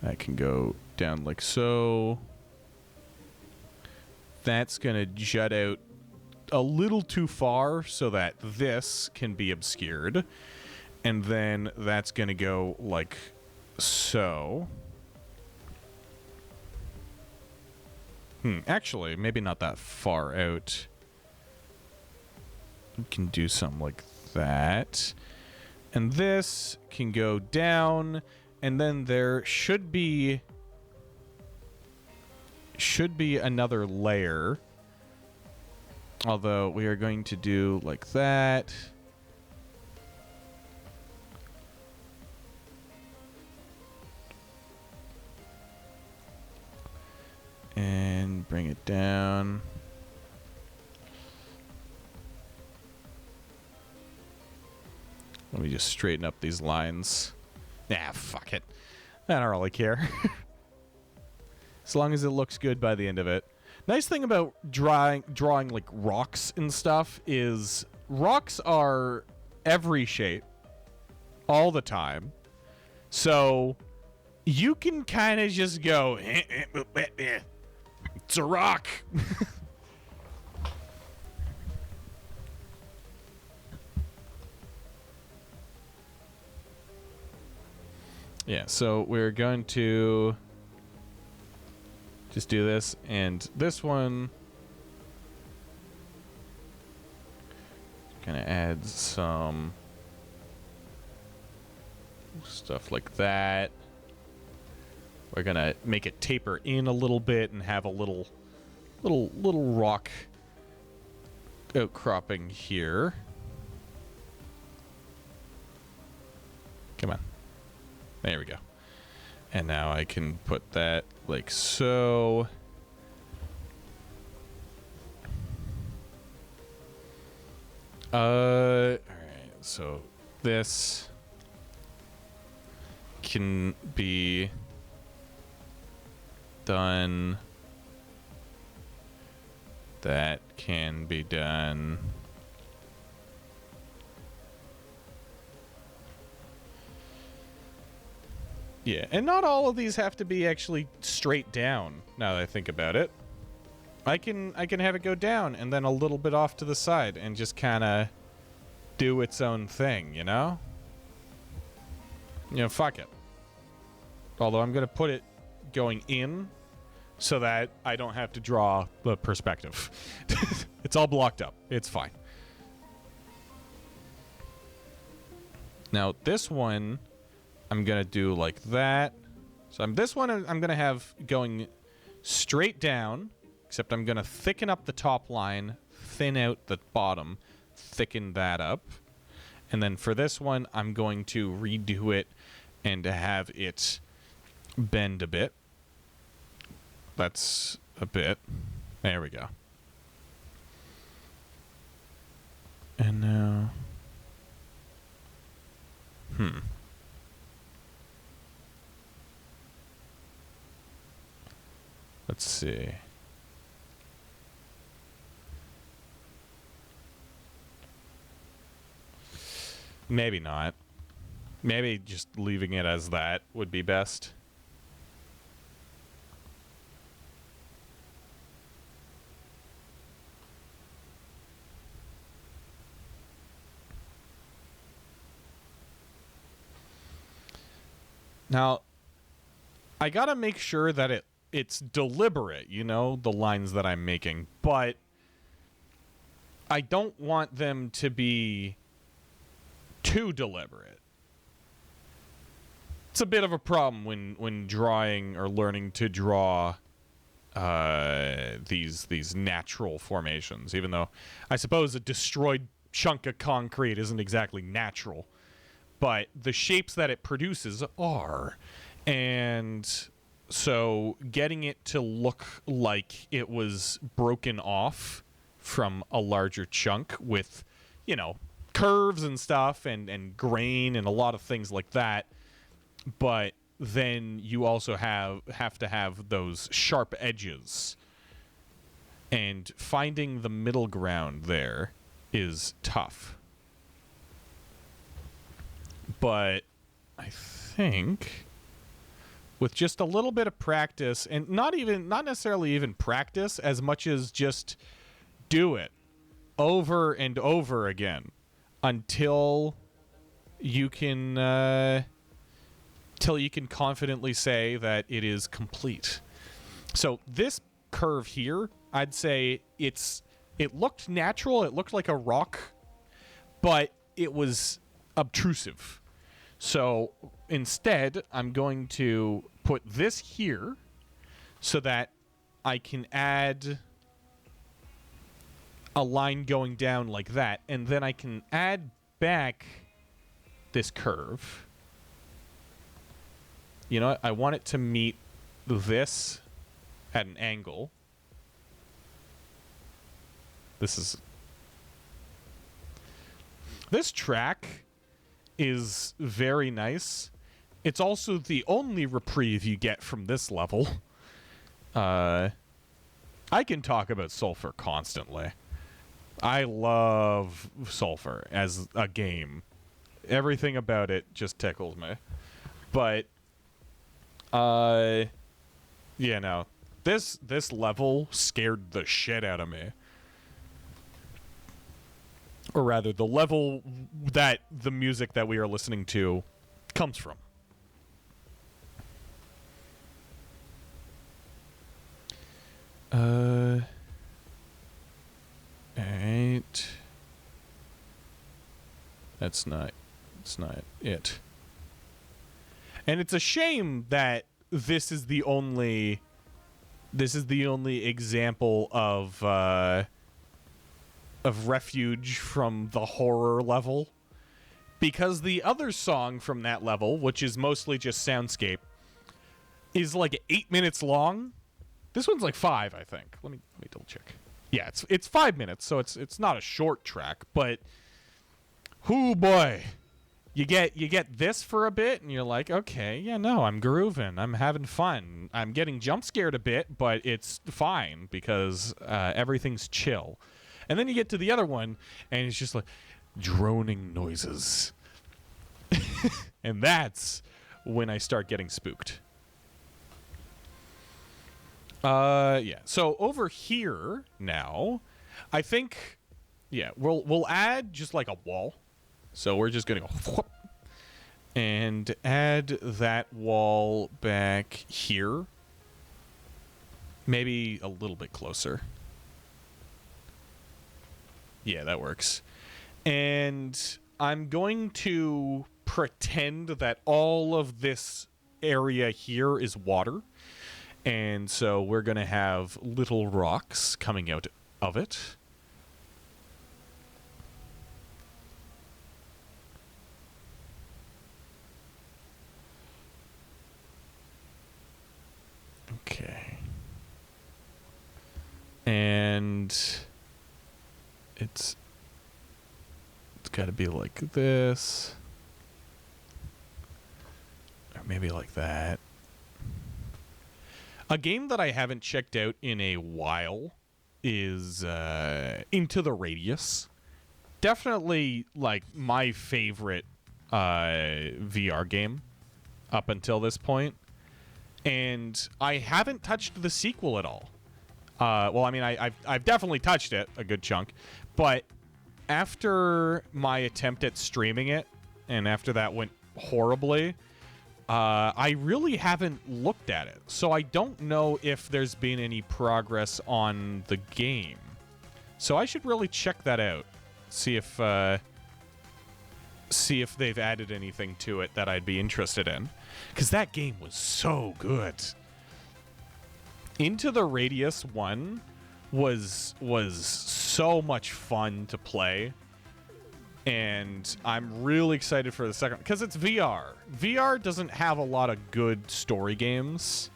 That can go down like so. That's gonna jut out a little too far so that this can be obscured. And then that's gonna go like so. Actually, maybe not that far out. We can do something like that. And this can go down, and then there should be another layer. Although we are going to do like that. And bring it down. Let me just straighten up these lines. Nah, fuck it. I don't really care. As long as it looks good by the end of it. Nice thing about drawing like rocks and stuff is rocks are every shape all the time. So you can kind of just go, it's a rock. Yeah, so we're going to just do this, and this one gonna add some stuff like that. We're gonna make it taper in a little bit and have a little rock outcropping here. Come on. There we go. And now I can put that like so. Alright, so this can be done. That can be done. Yeah, and not all of these have to be actually straight down, now that I think about it. I can have it go down and then a little bit off to the side and just kind of do its own thing, you know? You know, fuck it. Although I'm going to put it going in so that I don't have to draw the perspective. It's all blocked up. It's fine. Now, this one I'm going to do like that. So this one I'm going to have going straight down, except I'm going to thicken up the top line, thin out the bottom, thicken that up. And then for this one, I'm going to redo it and have it bend a bit. That's a bit. There we go. And now... Let's see. Maybe not. Maybe just leaving it as that would be best. Now, I gotta make sure that it's deliberate, you know, the lines that I'm making, but I don't want them to be too deliberate. It's a bit of a problem when drawing or learning to draw these natural formations, even though I suppose a destroyed chunk of concrete isn't exactly natural, but the shapes that it produces are. And so getting it to look like it was broken off from a larger chunk with, you know, curves and stuff and grain and a lot of things like that, but then you also have to have those sharp edges, and finding the middle ground there is tough. But I think with just a little bit of practice, and not necessarily even practice as much as just do it over and over again until you can confidently say that it is complete. So this curve here, I'd say it looked natural, it looked like a rock, but it was obtrusive. So instead, I'm going to put this here so that I can add a line going down like that, and then I can add back this curve. You know, I want it to meet this at an angle. This track is very nice. It's also the only reprieve you get from this level. I can talk about Sulfur constantly. I love Sulfur as a game. Everything about it just tickles me. But yeah, no. This level scared the shit out of me. Or rather, the level that the music that we are listening to comes from. Alright. That's not it. And it's a shame that this is the only example of refuge from the horror level, because the other song from that level, which is mostly just soundscape, is like 8 minutes long. This one's like 5, I think. Let me double check. Yeah, it's 5 minutes, so it's not a short track, but hoo boy. You get this for a bit, and you're like, okay, yeah, no, I'm grooving. I'm having fun. I'm getting jump scared a bit, but it's fine because everything's chill. And then you get to the other one, and it's just like droning noises. And that's when I start getting spooked. Yeah. So over here now, I think, yeah, we'll add just like a wall. So we're just going to go whoop, and add that wall back here. Maybe a little bit closer. Yeah, that works. And I'm going to pretend that all of this area here is water. And so we're going to have little rocks coming out of it. Okay. And it's got to be like this. Or maybe like that. A game that I haven't checked out in a while is Into the Radius. Definitely like my favorite VR game up until this point. And I haven't touched the sequel at all. Well, I mean, I've definitely touched it a good chunk, but after my attempt at streaming it, and after that went horribly, I really haven't looked at it. So I don't know if there's been any progress on the game. So I should really check that out. See if they've added anything to it that I'd be interested in. Because that game was so good. Into the Radius 1 was so much fun to play. And I'm really excited for the second, because it's VR. VR doesn't have a lot of good story games.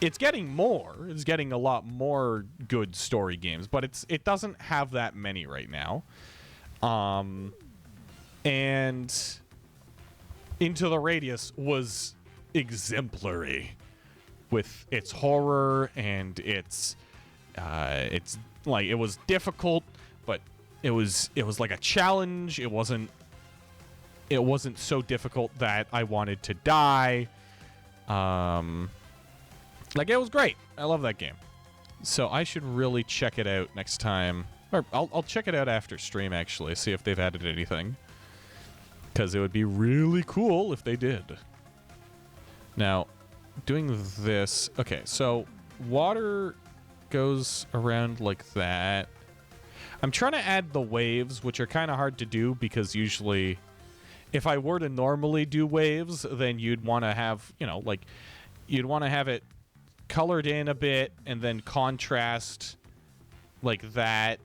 It's getting more. It's getting a lot more good story games, but it doesn't have that many right now. And Into the Radius was exemplary with its horror, and it's like, it was difficult, but it was like a challenge. It wasn't so difficult that I wanted to die. Like, it was great. I love that game. So I should really check it out next time. Or I'll check it out after stream, actually, see if they've added anything. Because it would be really cool if they did. Now, doing this... Okay, so water goes around like that. I'm trying to add the waves, which are kind of hard to do because usually... If I were to normally do waves, then you'd want to have, you know, like... You'd want to have it colored in a bit and then contrast like that.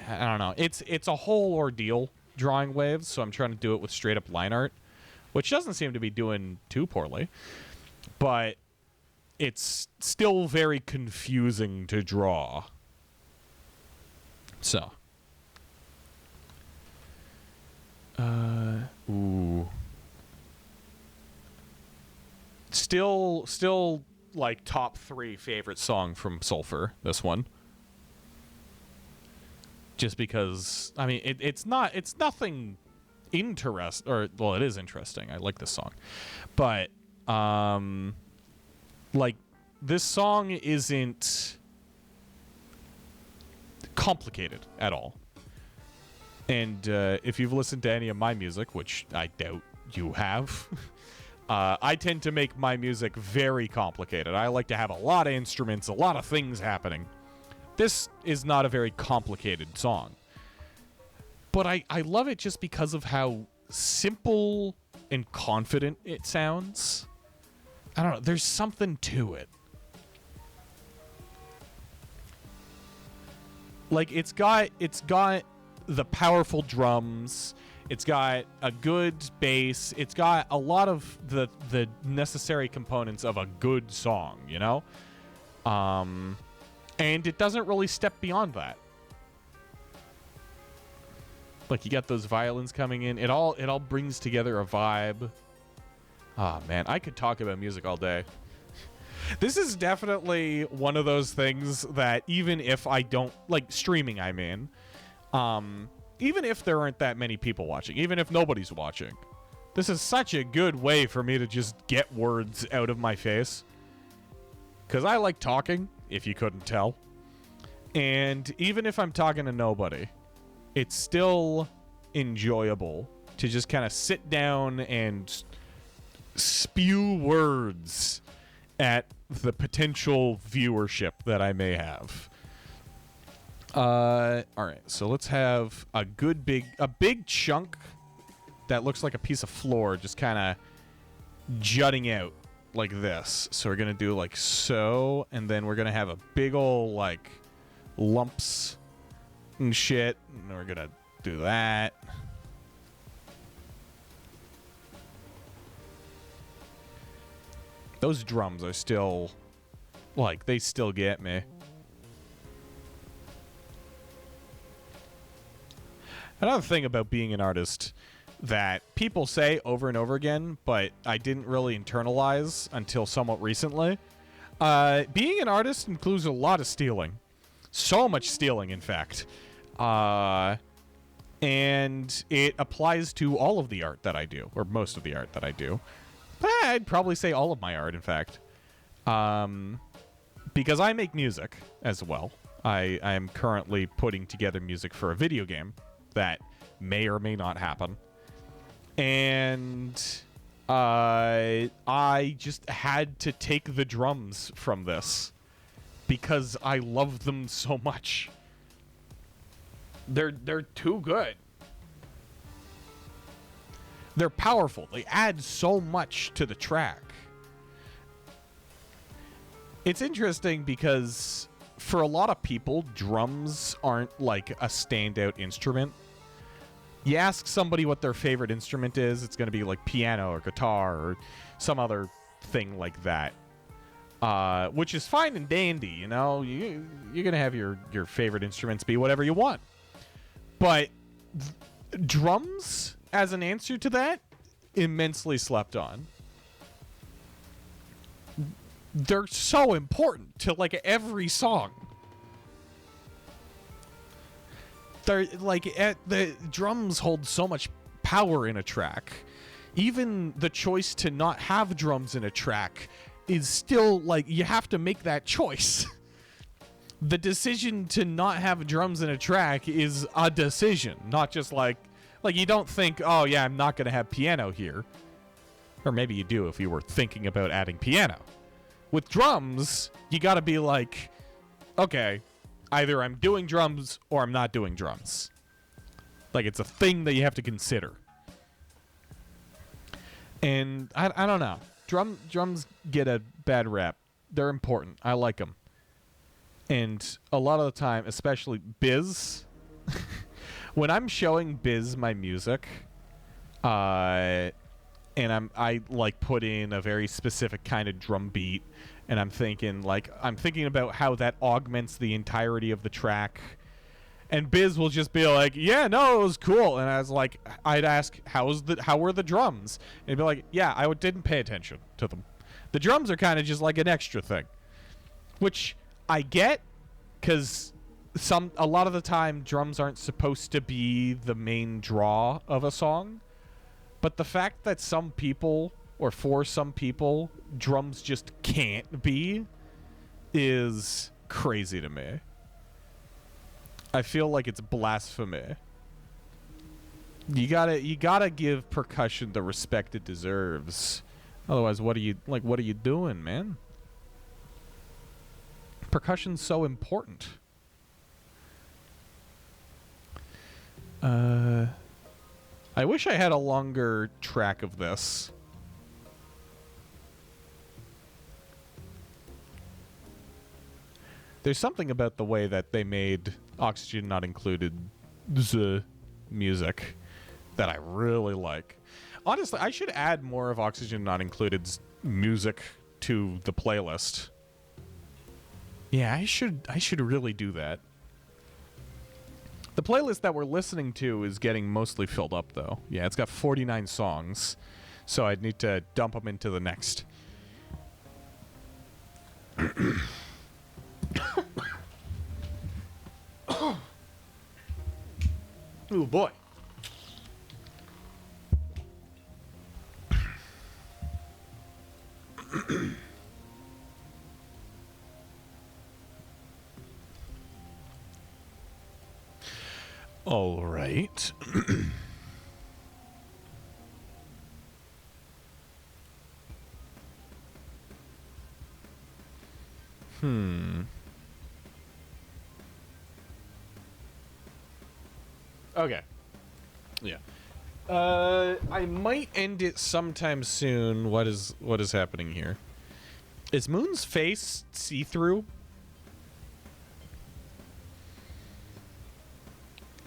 I don't know. It's a whole ordeal drawing waves, so I'm trying to do it with straight up line art, which doesn't seem to be doing too poorly, but it's still very confusing to draw. So ooh, still like top 3 favorite song from Sulfur, this one. Just because, I mean, it's nothing interesting, or, well, it is interesting. I like this song. But, like, this song isn't complicated at all. And if you've listened to any of my music, which I doubt you have, I tend to make my music very complicated. I like to have a lot of instruments, a lot of things happening. This is not a very complicated song. But I love it just because of how simple and confident it sounds. I don't know. There's something to it. Like, it's got the powerful drums. It's got a good bass. It's got a lot of the necessary components of a good song, you know? And it doesn't really step beyond that. Like, you got those violins coming in. It all brings together a vibe. Ah, man, I could talk about music all day. This is definitely one of those things that even if I don't like streaming, I mean, even if there aren't that many people watching, even if nobody's watching, this is such a good way for me to just get words out of my face. Because I like talking, if you couldn't tell. And even if I'm talking to nobody, it's still enjoyable to just kind of sit down and spew words at the potential viewership that I may have. All right, so let's have a big chunk that looks like a piece of floor just kind of jutting out like this. So we're going to do like so, and then we're going to have a big old like lumps and shit, and we're going to do that. Those drums are still, like, they still get me. Another thing about being an artist that people say over and over again, but I didn't really internalize until somewhat recently. Being an artist includes a lot of stealing. So much stealing, in fact. And it applies to all of the art that I do, or most of the art that I do. I'd probably say all of my art, in fact. Because I make music as well. I am currently putting together music for a video game that may or may not happen. And I just had to take the drums from this because I love them so much. They're too good. They're powerful. They add so much to the track. It's interesting because for a lot of people, drums aren't like a standout instrument. You ask somebody what their favorite instrument is, it's going to be like piano or guitar or some other thing like that. Which is fine and dandy, you know? You're going to have your favorite instruments be whatever you want. But drums, as an answer to that, immensely slept on. They're so important to like every song. They're like the drums hold so much power in a track. Even the choice to not have drums in a track is still like you have to make that choice. The decision to not have drums in a track is a decision, not just like you don't think, oh yeah, I'm not going to have piano here. Or maybe you do if you were thinking about adding piano. With drums, you got to be like, okay, either I'm doing drums or I'm not doing drums. Like it's a thing that you have to consider. And I don't know. Drums get a bad rap. They're important. I like them. And a lot of the time, especially Biz, when I'm showing Biz my music, and I like put in a very specific kind of drum beat, and I'm thinking about how that augments the entirety of the track, and Biz will just be like, yeah, no, it was cool. And I was like, I'd ask, how were the drums? And he'd be like, yeah, I didn't pay attention to them. The drums are kind of just like an extra thing, which I get, because a lot of the time drums aren't supposed to be the main draw of a song. But the fact that some people, or for some people, drums just can't be, is crazy to me. I feel like it's blasphemy. You gotta give percussion the respect it deserves. Otherwise, what are you doing, man? Percussion's so important. I wish I had a longer track of this. There's something about the way that they made Oxygen Not Included music that I really like. Honestly, I should add more of Oxygen Not Included's music to the playlist. Yeah, I should really do that. The playlist that we're listening to is getting mostly filled up, though. Yeah, it's got 49 songs, so I'd need to dump them into the next. Oh, boy. All right. Okay. Yeah. I might end it sometime soon. What is happening here? Is Moon's face see-through?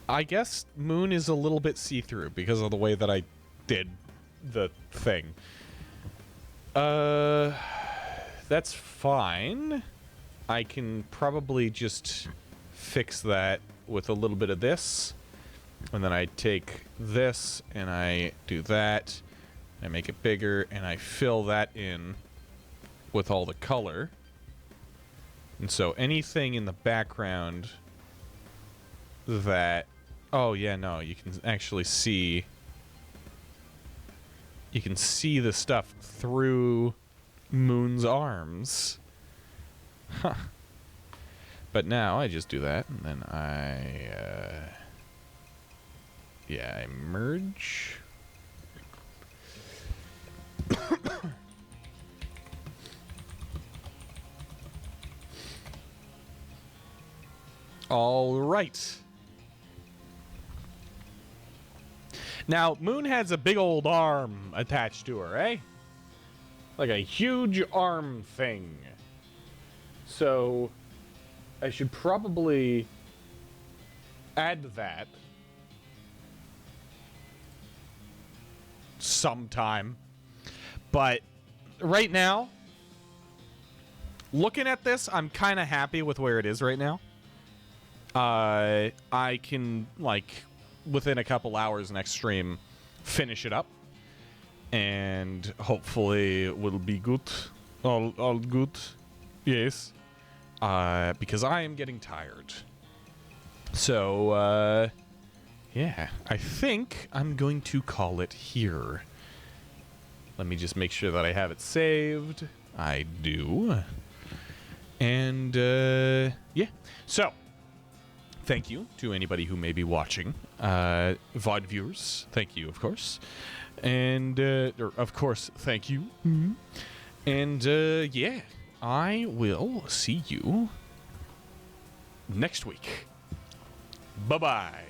I guess Moon is a little bit see-through because of the way that I did the thing. That's fine. I can probably just fix that with a little bit of this. And then I take this and I do that. I make it bigger and I fill that in with all the color. And so anything in the background that... Oh, yeah, no, you can actually see... You can see the stuff through Moon's arms. Huh. But now I just do that, and then I... Yeah, I merge. All right. Now, Moon has a big old arm attached to her, eh? Like a huge arm thing. So, I should probably add that sometime. But right now, looking at this, I'm kind of happy with where it is right now. I can, like, within a couple hours next stream, finish it up. And hopefully it will be good. All good. Yes. Because I am getting tired. So, yeah. I think I'm going to call it here. Let me just make sure that I have it saved. I do. And, yeah. So, thank you to anybody who may be watching. VOD viewers, thank you, of course. And, of course, thank you. Mm-hmm. And, yeah, I will see you next week. Bye-bye.